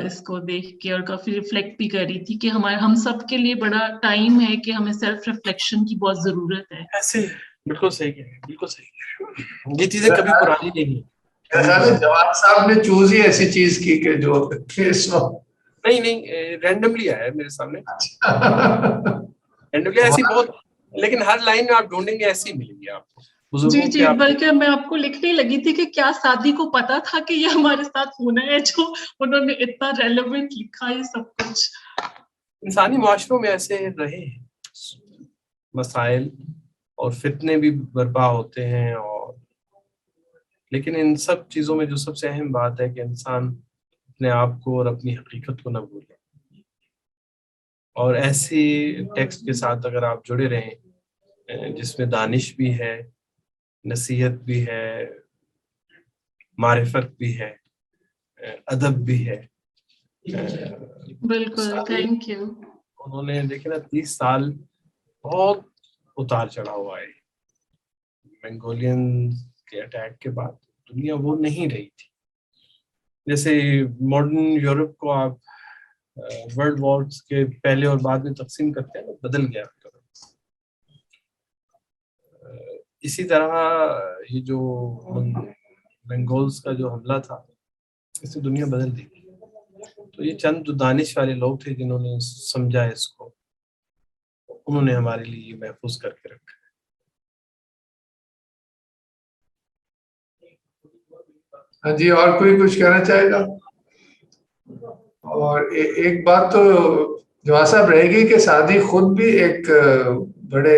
اس کو دیکھ کے، اور کافی ریفلیکٹ بھی کر رہی تھی کہ ہم سب کے لیے بڑا ٹائم ہے کہ ہمیں سیلف ریفلیکشن کی بہت ضرورت ہے. ایسے بالکل صحیح ہے، بالکل صحیح. یہ چیزیں کبھی پرانی نہیں ہیں. جواد صاحب نے چوز ہی ایسی چیز کی کہ جو نہیں رینڈملی آیا ہے میرے سامنے، رینڈملی ایسی بہت، لیکن ہر لائن میں آپ ڈھونڈیں گے ایسی ہی ملیں گی آپ کو. جی بلکہ میں آپ کو لکھنے لگی تھی کہ کیا سعدی کو پتا تھا کہ یہ ہمارے ساتھ ہونا ہے، جو انہوں نے اتنا ریلیونٹ لکھا ہے سب کچھ. انسانی معاشروں میں ایسے رہے مسائل اور فتنے بھی برپا ہوتے ہیں، اور لیکن ان سب چیزوں میں جو سب سے اہم بات ہے کہ انسان اپنے آپ کو اور اپنی حقیقت کو نہ بھولے، اور ایسی ٹیکسٹ کے ساتھ اگر آپ جڑے رہیں جس میں دانش بھی ہے، نصیحت بھی ہے، معرفت بھی ہے، ادب بھی ہے. بالکل، تھینک یو. انہوں نے دیکھے نا 30 سال بہت اتار چڑھا ہوا ہے. منگولین کے اٹیک کے بعد دنیا وہ نہیں رہی تھی جیسے ماڈرن یورپ کو آپ ورلڈ وارز کے پہلے اور بعد میں تقسیم کرتے ہیں، بدل گیا. اسی طرح یہ جو منگولز کا جو حملہ تھا اس سے دنیا بدل دی. تو یہ چند جو دانش والے لوگ تھے جنہوں نے سمجھا اس کو، انہوں نے ہمارے لیے یہ محفوظ کر کے رکھا. ہاں جی، اور کوئی کچھ کہنا چاہے گا؟ اور ایک بات تو جواد صاحب رہے گی کہ سعدی خود بھی ایک بڑے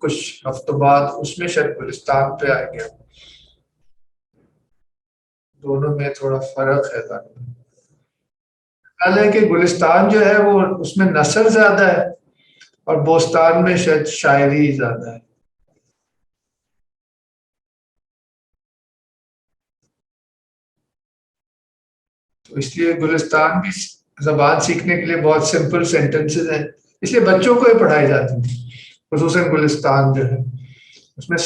کچھ ہفتوں بعد اس میں شاید گلستان پہ آئیں گے. دونوں میں تھوڑا فرق ہے. خیال ہے کہ گلستان جو ہے وہ اس میں نثر زیادہ ہے اور بوستان میں شاید شاعری زیادہ ہے. تو اس لیے گلستان بھی زبان سیکھنے کے لیے بہت سمپل سینٹنسز ہیں, اس لیے بچوں کو ہی پڑھائی جاتی ہیں. خصوصاً گلستان جو ہے اس میں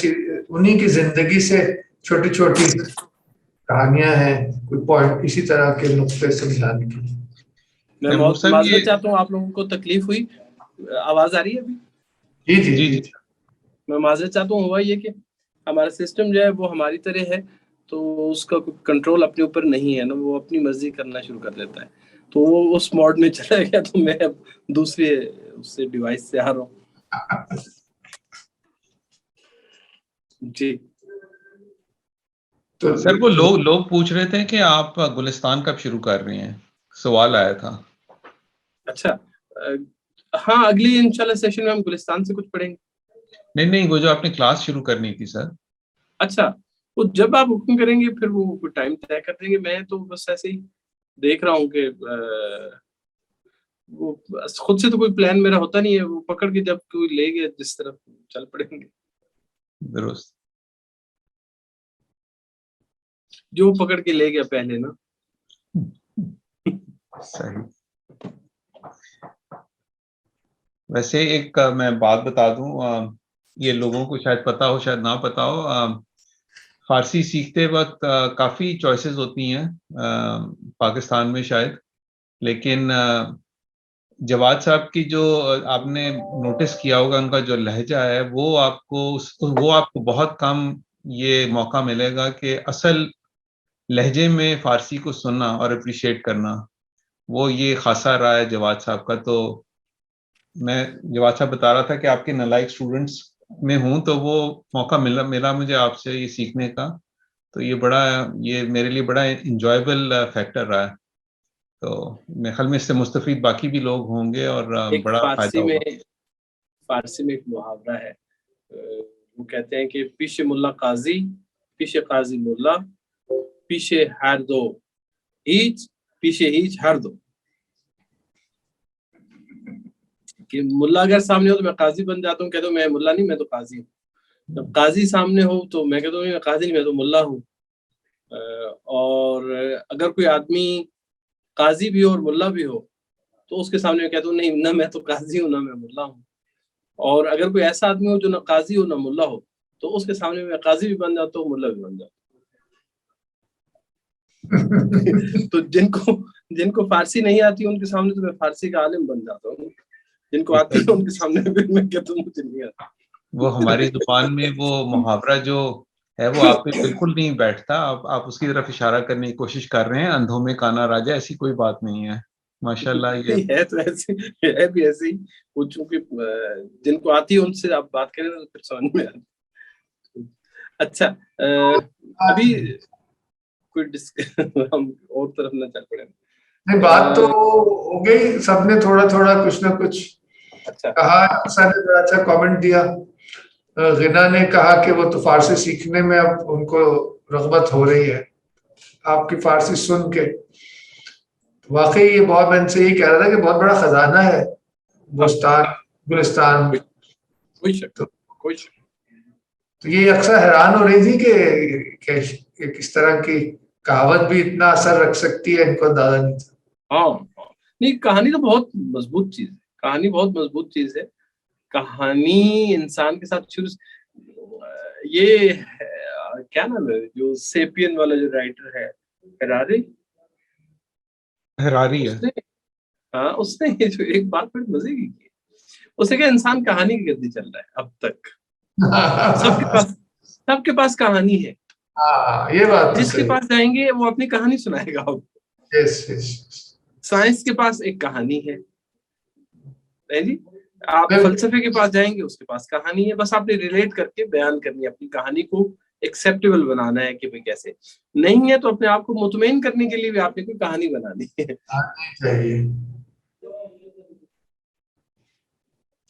انہی کی زندگی سے چھوٹی چھوٹی کہانیاں ہیں, کوئی پوائنٹ اسی طرح کے نقطے سمجھانے کی. میں معذرت چاہتا ہوں, آپ لوگوں کو تکلیف ہوئی؟ آواز آ رہی ہے ابھی؟ جی جی جی. میں معذرت چاہتا ہوں. ہوا یہ کہ ہمارا سسٹم جو ہے وہ ہماری طرح ہے, تو اس کا کوئی کنٹرول اپنے اوپر نہیں ہے نا, وہ اپنی مرضی کرنا شروع کر دیتا ہے. تو وہ اس موڈ میں چلا گیا, تو میں اب دوسرے اس سے ڈیوائس سے آ رہا ہوں. جی تو سر وہ لوگ پوچھ رہے تھے کہ آپ گلستان کب شروع کر رہے ہیں, سوال آیا تھا. اچھا ہاں, اگلی انشاءاللہ سیشن میں ہم گلستان سے کچھ پڑھیں گے. نہیں وہ جو آپ نے کلاس شروع کرنی تھی سر. اچھا, وہ جب آپ حکم کریں گے پھر وہ ٹائم طے کر دیں گے. میں تو بس ایسے ہی دیکھ رہا ہوں کہ وہ خود سے تو کوئی پلان میرا ہوتا نہیں ہے, وہ پکڑ کے جب کوئی لے گیا جس طرف چل پڑیں گے. درست, جو پکڑ کے لے گیا پہلے نا. صحیح. ویسے ایک میں بات بتا دوں, یہ لوگوں کو شاید پتا ہو شاید نہ پتا ہو, فارسی سیکھتے وقت کافی چوائسیز ہوتی ہیں پاکستان میں شاید, لیکن جواد صاحب کی جو آپ نے نوٹس کیا ہوگا ان کا جو لہجہ ہے وہ آپ کو بہت کم یہ موقع ملے گا کہ اصل لہجے میں فارسی کو سننا اور اپریشیٹ کرنا. وہ یہ خاصا رہا ہے جواد صاحب کا. تو میں جواد صاحب بتا رہا تھا کہ آپ کے نالائق اسٹوڈنٹس میں ہوں, تو وہ موقع ملا مجھے آپ سے یہ سیکھنے کا. تو یہ میرے لیے بڑا انجوائبل فیکٹر رہا ہے. تو میرے خیال میں اس سے مستفید باقی بھی لوگ ہوں گے اور بڑا فائدہ ہوگا. فارسی میں ایک محاورہ ہے, وہ کہتے ہیں کہ پیش ملا قاضی, پیش قاضی ملا, پیچھے ہر دو ہیچ, پیچھے ہیچ ہر دو. کہ ملا اگر سامنے ہو تو میں قاضی بن جاتا ہوں, کہتا ہوں میں ملا نہیں, میں تو قاضی ہوں. جب قاضی سامنے ہو تو میں کہتا ہوں میں قاضی نہیں, میں تو ملا ہوں. اور اگر کوئی آدمی قاضی بھی ہو اور ملا بھی ہو تو اس کے سامنے میں کہتا ہوں نہیں, نہ میں تو قاضی ہوں نہ میں ملا ہوں. اور اگر کوئی ایسا آدمی ہو جو نہ قاضی ہو نہ ملا ہو تو اس کے سامنے میں قاضی بھی بن جاتا ہوں, ملا بھی بن جاتا ہوں. تو جن کو فارسی نہیں آتی ان کے سامنے تو میں فارسی کا عالم بن جاتا ہوں, جن کو آتی ہے ان کے سامنے میں کہتا ہوں مجھے نہیں آتا. وہ ہماری زبان میں وہ محاورہ جو ہے وہ آپ پہ بالکل نہیں بیٹھتا. آپ اس کی طرف اشارہ کرنے کی کوشش کر رہے ہیں, اندھوں میں کانا راجا, ایسی کوئی بات نہیں ہے ماشاءاللہ. یہ ہے تو ہے بھی ایسے ہی. وہ چونکہ جن کو آتی ہے ان سے آپ بات کریں تو پھر سمجھ میں آتی. اچھا ابھی کوئی ہم اور طرف نہ چل پڑے. نہیں, بات تو ہو گئی, سب نے تھوڑا تھوڑا کچھ نہ کچھ کہا. سر نے بڑا اچھا کامنٹ دیا. غنا نے کہا کہ وہ تو فارسی سیکھنے میں اب ان کو رغبت ہو رہی ہے آپ کی فارسی سن کے. واقعی یہ بہت, میں ان سے یہ کہہ رہا تھا کہ بہت بڑا خزانہ ہے بوستان گلستان. تو یہ اکثر حیران ہو رہی تھی کہ کس طرح کی کہاوت بھی اتنا اثر رکھ سکتی ہے, ان کو اندازہ نہیں تھا. ہاں نہیں, کہانی تو بہت مضبوط چیز ہے, کہانی بہت مضبوط چیز ہے. کہانی انسان کے ساتھ شروع, یہ کیا نام ہے جو سیپین والا جو رائٹر ہے, ہراری ہے. ہاں, اس نے یہ جو ایک بات بڑی مزے کی ہے, اسے کہ انسان کہانی کی گدی چل رہا ہے اب تک. سب کے پاس کہانی ہے. یہ بات جس کے پاس جائیں گے وہ اپنی کہانی سنائے گا. سائنس کے پاس ایک کہانی ہے جی, آپ فلسفے کے پاس جائیں گے اس کے پاس کہانی ہے. بس آپ نے ریلیٹ کر کے بیان کرنی ہے, اپنی کہانی کو ایکسیپٹیبل بنانا ہے کہ بھئی کیسے. نہیں ہے تو اپنے آپ کو مطمئن کرنے کے لیے بھی آپ نے کوئی کہانی بنانی ہے.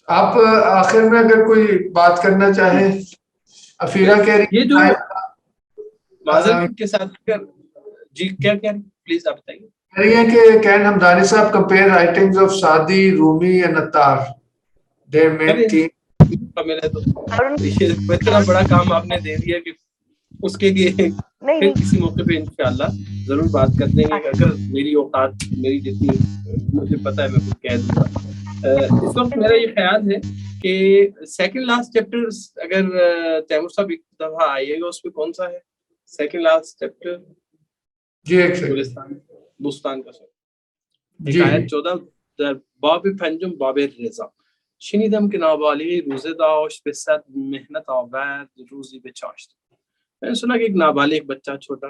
آپ آخر میں اگر کوئی بات کرنا چاہیں. افیرہ کہہ رہی یہ جو معذرت کے ساتھ جی کیا پلیز آپ بتائیے. کہہ رہی ہیں کہ کین ہمدانی صاحب compare writings of Saadi, Rumi and Attar, they main theme. میرا تو یہ اتنا بڑا کام آپ نے دے دیا کہ اس کے لیے پھر کسی موقع پہ انشاءاللہ ضرور بات کر دیں گے. اگر میری اوقات میری جتنی مجھے پتا ہے میں کچھ کہہ دوں گا. اس وقت میرا یہ خیال ہے کہ سیکنڈ لاسٹ چیپٹر اگر تیمور صاحب ایک دفعہ آئیے گا اس پہ کون سا ہے سیکنڈ لاسٹ چیپٹر؟ جی ایک سیکنڈ. گلستان بستان کا سر جی آیت 14 باب پنجم باب رضا شنیدم که نابالغی روزه داشت به صد محنت آورد روزی به چاشت. میں نے سنا کہ ایک نابالغ بچہ چھوٹا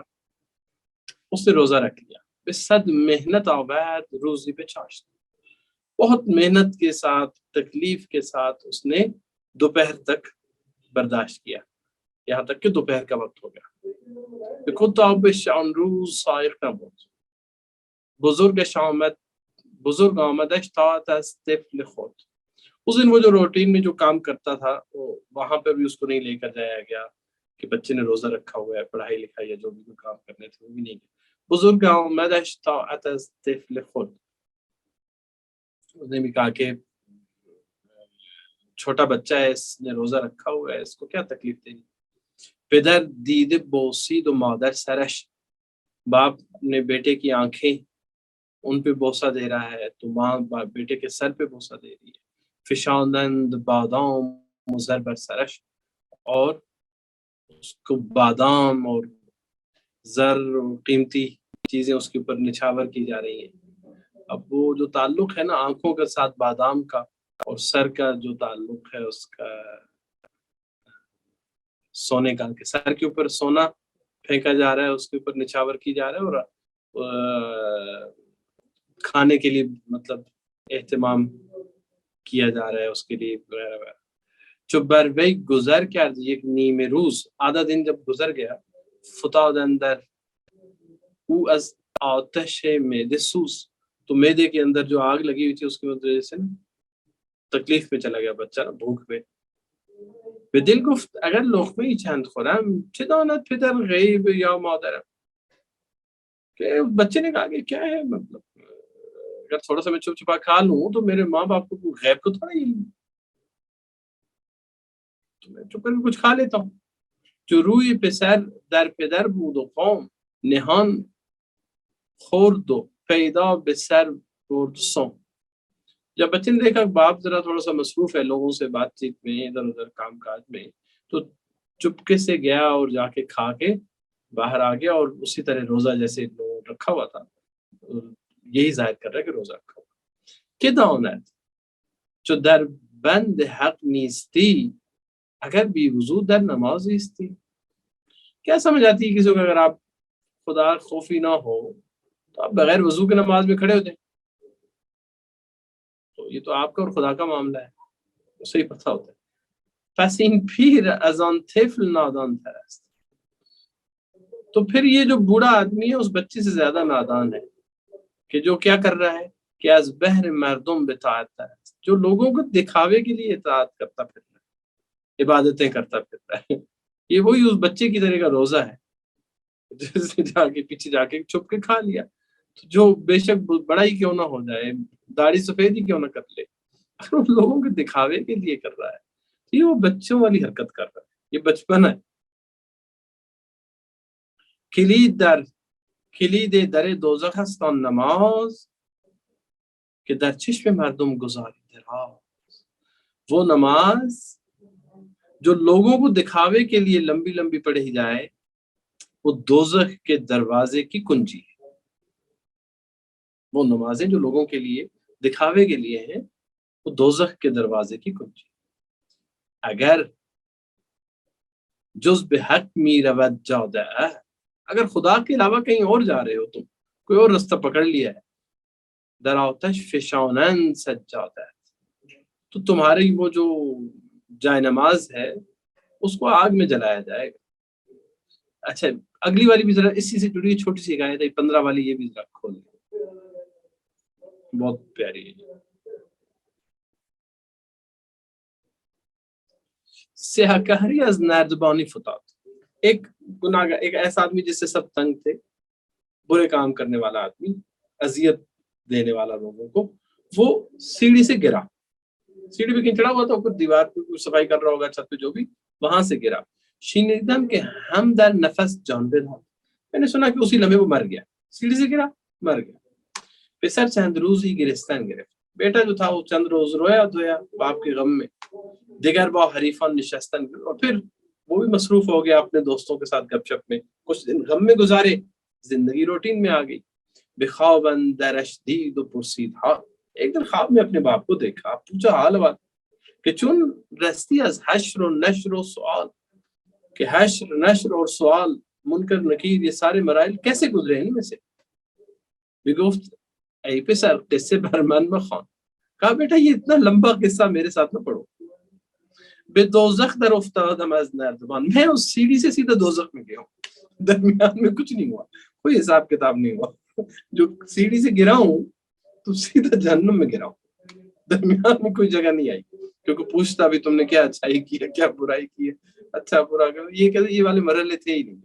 اس نے روزہ رکھ لیا. به صد محنت آورد روزی به چاشت, بہت محنت کے ساتھ تکلیف کے ساتھ اس نے دوپہر تک برداشت کیا یہاں تک کہ دوپہر کا وقت ہو گیا. خود تاب شام روز سائر نبود بزرگ آمدش طاعت از طفل خود. اس دن وہ جو روٹین میں جو کام کرتا تھا وہاں پہ بھی اس کو نہیں لے کر جایا گیا کہ بچے نے روزہ رکھا ہوا ہے, پڑھائی لکھائی یا جو بھی کام کرنے تھے وہ بھی نہیں کیا. بزرگ آمدش طاعت از طفل خود, اس نے بھی کہا کہ چھوٹا بچہ ہے اس نے روزہ رکھا ہوا ہے اس کو کیا تکلیف دینی. پدر دید بوسید و مادر سرش, باپ نے بیٹے کی آنکھیں ان پہ بوسہ دے رہا ہے تو ماں بیٹے کے سر پہ بوسہ دے رہی ہے. فشاندند بادام مزر بر سرش, اور اس کو بادام اور زر اور قیمتی چیزیں اس کے اوپر نچھاور کی جا رہی ہیں. اب وہ جو تعلق ہے نا آنکھوں کے ساتھ بادام کا اور سر کا جو تعلق ہے اس کا سونے کا, کہ سر کے اوپر سونا پھینکا جا رہا ہے اس کے اوپر نچھاور کی جا رہا ہے اور کھانے کے لیے مطلب اہتمام کیا جا رہا ہے اس کے لیے وغیرہ وغیرہ. جو بروی گزر کرد یک نیمه روز, آدھا دن جب گزر گیا فتاد اندر او از آتش معده سوز, تو معدے کے اندر جو آگ لگی ہوئی تھی اس کی وجہ سے تکلیف میں چلا گیا بچہ نا, بھوک پہ. به دل گفت اگر لقمه چند خورم چه داند پدر غیب یا مادرم, کہ بچے نے کہا کہ کیا ہے مطلب اگر تھوڑا سا میں چھپ چھپا کھا لوں تو میرے ماں باپ کو غیب کو تھوڑا ہی تو میں چپ کر کچھ کھا لیتا ہوں. جو روی پسر در پدر بود و قوم نهان خورد و پیدا به سر برد سوم. جب بچے نے دیکھا باپ ذرا تھوڑا سا مصروف ہے لوگوں سے بات چیت میں ادھر ادھر کام کاج میں, تو چپکے سے گیا اور جا کے کھا کے باہر آ گیا اور اسی طرح روزہ جیسے رکھا ہوا تھا یہی ظاہر کر رہا ہے کہ روزہ رکھا ہوا. کہ داند جو در بند حق نیستی اگر بھی وضو در نماز نیستی. کیا سمجھ آتی ہے کسی کو اگر آپ خدا خوفی نہ ہو تو آپ بغیر وضو کے نماز میں کھڑے ہو جائیں, تو یہ تو آپ کا اور خدا کا معاملہ ہے, اسے ہی پتہ ہوتا ہے. پس این پیر از آن طفل نادان تر است, تو پھر یہ جو بوڑھا آدمی ہے اس بچے سے زیادہ نادان ہے کہ جو کیا کر رہا ہے کہ از بہر مردم بطاعت تر است, جو لوگوں کو دکھاوے کے لیے اطاعت کرتا پھر رہا ہے, عبادتیں کرتا پھرتا ہے. یہ وہی اس بچے کی طرح کا روزہ ہے جس نے جا کے پیچھے جا کے چھپ کے کھا لیا. تو جو بے شک بڑا ہی کیوں نہ ہو جائے, داڑھی سفید ہی کیوں نہ کر لے, اگر وہ لوگوں کے دکھاوے کے لیے کر رہا ہے تو یہ وہ بچوں والی حرکت کر رہا ہے, یہ بچپن ہے. کلید در دوزخ است آن نماز کہ در چشم مردم گزاری دراز. وہ نماز جو لوگوں کو دکھاوے کے لیے لمبی لمبی پڑھی جائے وہ دوزخ کے دروازے کی کنجی ہے. وہ نمازیں جو لوگوں کے لیے دکھاوے کے لیے ہیں وہ دوزخ کے دروازے کی کنجی. اگر جز بحق می رود جاده, اگر خدا کے علاوہ کہیں اور جا رہے ہو تم, کوئی اور راستہ پکڑ لیا ہے, در آتش فشانند سجاده, تو تمہاری وہ جو جائے نماز ہے اس کو آگ میں جلایا جائے گا. اچھا اگلی والی بھی ذرا اسی سے جڑی چھوٹی سی آیت ہے 15 والی, یہ بھی ذرا کھول بہت پیاری ہے. سیاہکاری از نردبانی فتاد. ایک گناہگار، ایک ایسا آدمی جس سے سب تنگ تھے، برے کام کرنے والا آدمی، اذیت دینے والا لوگوں کو، وہ سیڑھی سے گرا. سیڑھی پہ کہیں چڑھا ہوا تھا، اوپر دیوار پہ صفائی کر رہا ہوگا، چھت پہ جو بھی، وہاں سے گرا. شنیدم کے ہم در نفس جان بے دھا، میں نے سنا کہ اسی لمحے وہ مر گیا. سیڑھی سے گرا، مر گیا. پسر چند روز ہی گرستان گرفت، بیٹا جو تھا وہ چند روز رویا دھویا باپ کے غم میں. دیگر با حریفان نشستن، اور پھر وہ بھی مصروف ہو گیا اپنے دوستوں کے ساتھ گپ شپ میں. کچھ دن غم میں گزارے، زندگی روٹین میں آ گئی. بخوابن درش دید و پرسید حال، ایک دن خواب میں اپنے باپ کو دیکھا، پوچھا حال بات کہ چون رستی از حشر و نشر و سوال، کہ حشر نشر اور سوال، منکر نکیر، یہ سارے مراحل کیسے گزرے ان میں سے. بگفت ای پسر قصے برمن مخوان، کہا بیٹا یہ اتنا لمبا قصہ میرے ساتھ نہ پڑھو. بے دوزخ در افتادم از نردبان، میں اس سیڑھی سے سیدھا دوزخ میں گیا ہوں، درمیان میں کچھ نہیں ہوا، کوئی حساب کتاب نہیں ہوا. جو سیڑھی سے گرا ہوں تو سیدھا جہنم میں گرا ہوں، درمیان میں کوئی جگہ نہیں آئی. کیونکہ پوچھتا بھی تم نے کیا اچھائی کی ہے، کیا برائی کی ہے، اچھا برا کر، یہ کہتے یہ والے مرحلے تھے ہی نہیں.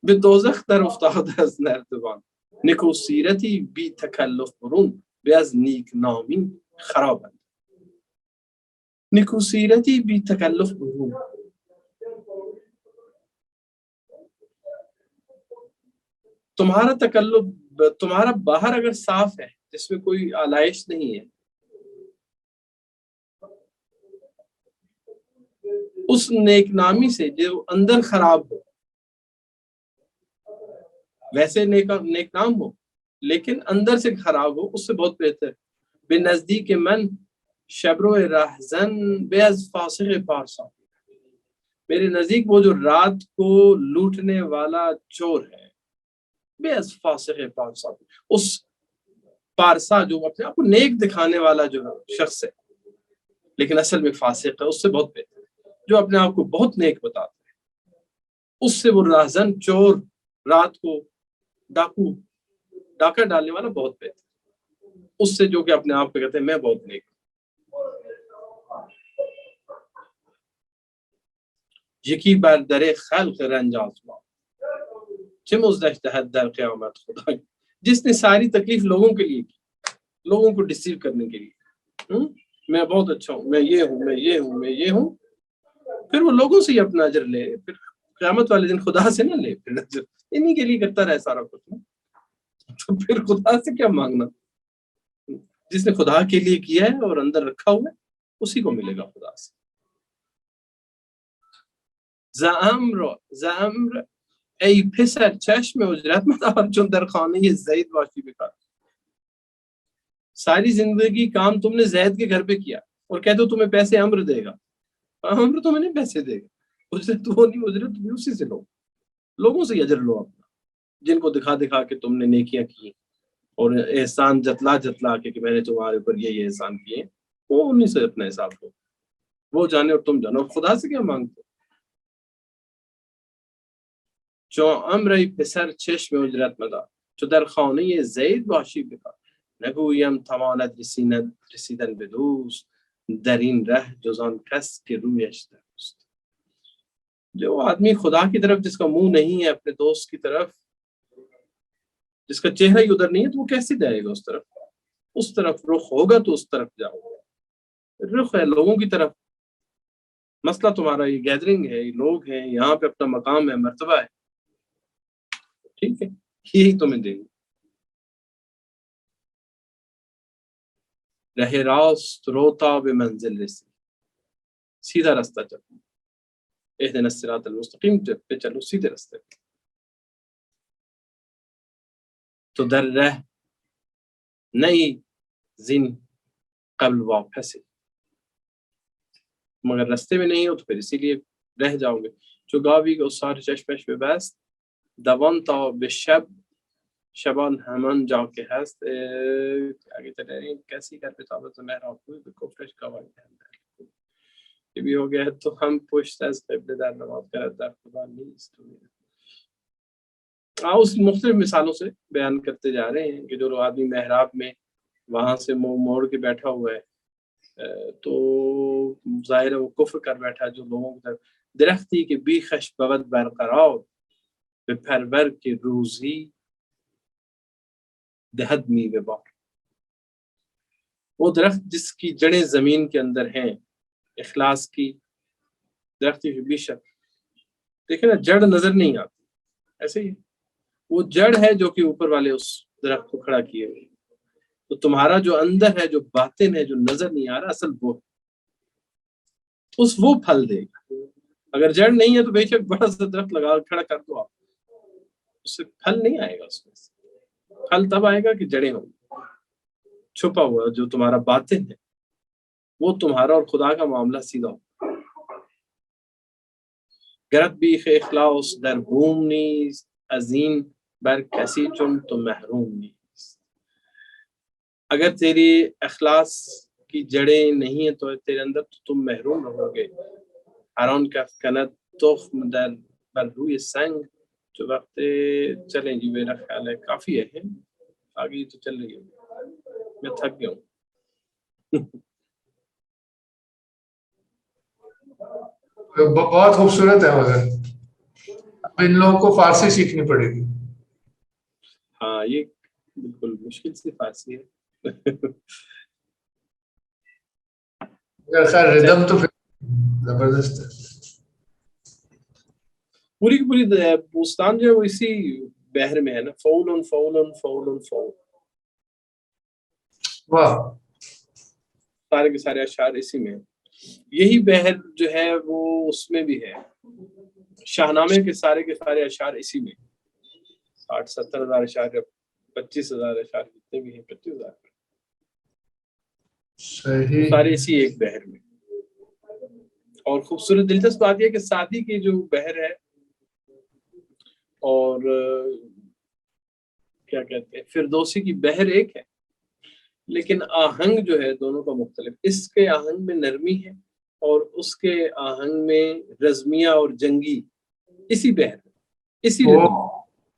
بے دوزخ در افتاد از نردبان، نکو سیرتی بی تکلف برون، بے از نیک نامی خرابند. نکو سیرتی بی تکلف برون، تمہارا تکلف، تمہارا باہر اگر صاف ہے، جس میں کوئی آلائش نہیں ہے، اس نیک نامی سے جو اندر خراب ہو. ویسے نیک نام ہو لیکن اندر سے خراب ہو، اس سے بہت بہتر. بے نزدیک من شبرو رہزن بے از فاسق پارسا، میرے نزدیک وہ جو رات کو لوٹنے والا چور ہے، بے از فاسق پارسا، اس پارسا جو اپنے آپ کو نیک دکھانے والا جو شخص ہے لیکن اصل میں فاسق ہے، اس سے بہت بہتر. جو اپنے آپ کو بہت نیک بتاتا ہے، اس سے وہ راہزن چور، رات کو ڈاکو، ڈاکہ ڈالنے والا بہت بہتر اس سے جو کہ اپنے آپ پہ کہتے ہیں میں بہت نیک. یکی بر در خلق رنج آزما، چه مزدش دهد در قیامت خدا، جس نے ساری تکلیف لوگوں کے لیے کی، لوگوں کو ڈسیو کرنے کے لیے. میں بہت اچھا ہوں، میں یہ ہوں، میں یہ ہوں، میں یہ ہوں، پھر وہ لوگوں سے ہی اپنا اجر لے، پھر قیامت والے دن خدا سے نہ لے، پھر اجر انہی کے لیے کرتا رہے سارا کچھ. تو پھر خدا سے کیا مانگنا؟ جس نے خدا کے لیے کیا ہے اور اندر رکھا ہوا ہے اسی کو ملے گا خدا سے. زامر ای پسر چشم اجرت مدار چون در خانه زید باشی بکار، ساری زندگی کام تم نے زید کے گھر پہ کیا اور کہتے ہو تمہیں پیسے امر دے گا. امر تمہیں نہیں پیسے دے گا، اجرت وہ نہیں، اجرت تمہیں اسی سے لو، لوگوں سے اجر لو اپنا، جن کو دکھا دکھا کے تم نے نیکیاں کی اور احسان جتلا جتلا کے کہ میں نے تمہارے اوپر یہ احسان کیے، وہ انہیں سے اپنا حساب لو، وہ جانے اور تم جانو. خدا سے کیا مانگتے؟ چو امری پسر چشم اجرت مدار چو در خانه زید باشی بکار، نگویم تواند رسیدن به دوست در این ره جز آن کس که رویش درست. جو آدمی خدا کی طرف جس کا منہ نہیں ہے، اپنے دوست کی طرف جس کا چہرہ ہی ادھر نہیں ہے، تو وہ کیسے جائے گا اس طرف رخ ہوگا تو اس طرف جاؤ گے. رخ ہے لوگوں کی طرف، مسئلہ تمہارا یہ گیدرنگ ہے، یہ لوگ ہیں، یہاں پہ اپنا مقام ہے، مرتبہ ہے، ٹھیک ہے، یہی تمہیں دیں گے. رہ راست روتا بے منزل رسی، سیدھا راستہ چلو، اہدنا الصراط المستقیم پہ چلو، سیدھے راستے پہ. تو در رہ نئی زین قبل واپس، مگر رستے میں نہیں ہو تو پھر اسی لیے رہ جاؤ گے. جو گاوی کو سارے چشمش به بست دوان تا به شب شبان همان جا که هست. آگے چلے رہے ہیں، کیسی کر بتابت مهراب کوئی به کفرش گواهی دهند. یہ بھی ہو گیا ہے تو ہم پشت از قبله در نماز کرد در خدا نیست. اس مختلف مثالوں سے بیان کرتے جا رہے ہیں کہ جو آدمی محراب میں وہاں سے منہ موڑ کے بیٹھا ہوا ہے تو ظاہر ہے وہ کفر کر بیٹھا جو لوگوں کی طرف درختی کے بیخش بود برقرار به پرور کے روزی دہد میوه بار. وہ درخت جس کی جڑیں زمین کے اندر ہیں اخلاص کی درختی کے بیشک دیکھیں نا جڑ نظر نہیں آتی ایسے ہی وہ جڑ ہے جو کہ اوپر والے اس درخت کو کھڑا کیے ہوئے. تو تمہارا جو اندر ہے جو باطن ہے جو نظر نہیں آ رہا اصل وہ وہ پھل دے گا. اگر جڑ نہیں ہے تو بے شک بڑا سا درخت لگا کھڑا کر دو آپ اس سے پھل نہیں آئے گا. اس میں سے پھل تب آئے گا کہ جڑیں ہوں گی. چھپا ہوا جو تمہارا باطن ہے وہ تمہارا اور خدا کا معاملہ سیدھا ہو. گرت بیخ اخلاص در بوم نیز ازین بر کسی چون تو محروم نیز. اگر تیری اخلاص کی جڑیں نہیں ہیں تو تیرے اندر تو تم محروم رہو گے. ہرون کا کنت تخم در بر روی سنگ. جو وقت چلیں جی میرا خیال ہے کافی ہے آگے تو چل رہی ہے میں تھک گیا ہوں. بہت خوبصورت ہے مگر اب ان لوگوں کو فارسی سیکھنی پڑے گی. ہاں یہ بالکل مشکل سی فارسی ہے. مگر خیر ردم تو پھر زبردست ہے. پوری کی پوری بوستان جو ہے وہ اسی بحر میں ہے نا. فولن فولن فولن فول واہ سارے کے سارے اشعار اسی میں ہیں. یہی بحر جو ہے وہ اس میں بھی ہے. شاہنامے کے سارے اشعار اسی میں 60-70 ہزار اشعار 25,000 اشعار جتنے بھی ہیں 25,000 صحیح. سارے اسی ایک بحر میں. اور خوبصورت دلچسپ بات یہ کہ سعدی کی جو بحر ہے اور کیا کہتے ہیں فردوسی کی بحر ایک ہے لیکن آہنگ جو ہے دونوں کا مختلف. اس کے آہنگ میں نرمی ہے اور اس کے آہنگ میں رزمیہ اور جنگی اسی بحر اسی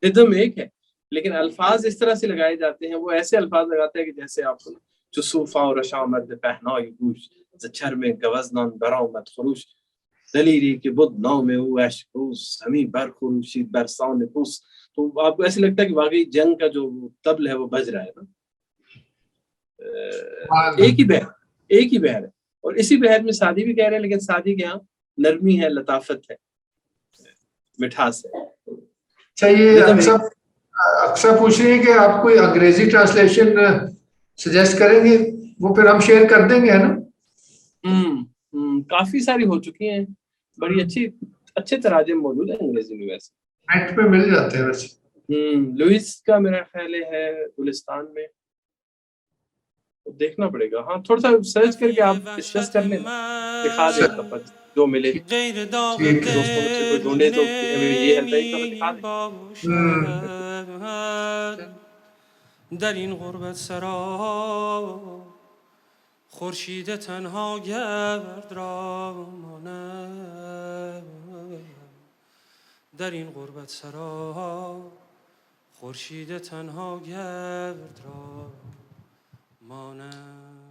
ردم ایک ہے لیکن الفاظ اس طرح سے لگائے جاتے ہیں. وہ ایسے الفاظ لگاتے ہیں کہ جیسے آپ جو صوفا اور رشامت پہنائی گوش زچر میں گوزنان براؤ مت خروش دلیری کے بدھ نو میں او اشکوس ہمیں بر خروشی برسان پوس. تو آپ کو ایسے لگتا ہے کہ واقعی جنگ کا جو طبل ہے وہ بج رہا ہے نا. ایک ہی بحر ہے اور اسی بحر میں سعدی بھی کہہ رہے ہیں لیکن سعدی کے یہاں نرمی ہے لطافت ہے مٹھاس ہے. چاہیے اکثر پوچھ رہی ہیں کہ آپ کوئی انگریزی ٹرانسلیشن سجیسٹ کریں گے وہ پھر ہم شیئر کر دیں گے ہے نا. کافی ساری ہو چکی ہیں بڑی اچھے تراجم موجود ہیں انگریزی میں. ویسے نیٹ پہ مل جاتے ہیں ویسے. لوئس کا میرا خیال ہے گلستان میں دیکھنا پڑے گا. ہاں تھوڑا سا سرچ کر کے آپ ڈسکس کر لینا دکھا دیں گا جو ملے. دوستوں میں سے کوئی ڈھونڈے تو یہ ہے دکھا دیں. در این غربت سرا خورشید تنها گرد را ماند. در این غربت سرا خورشید تنها گرد را ماند.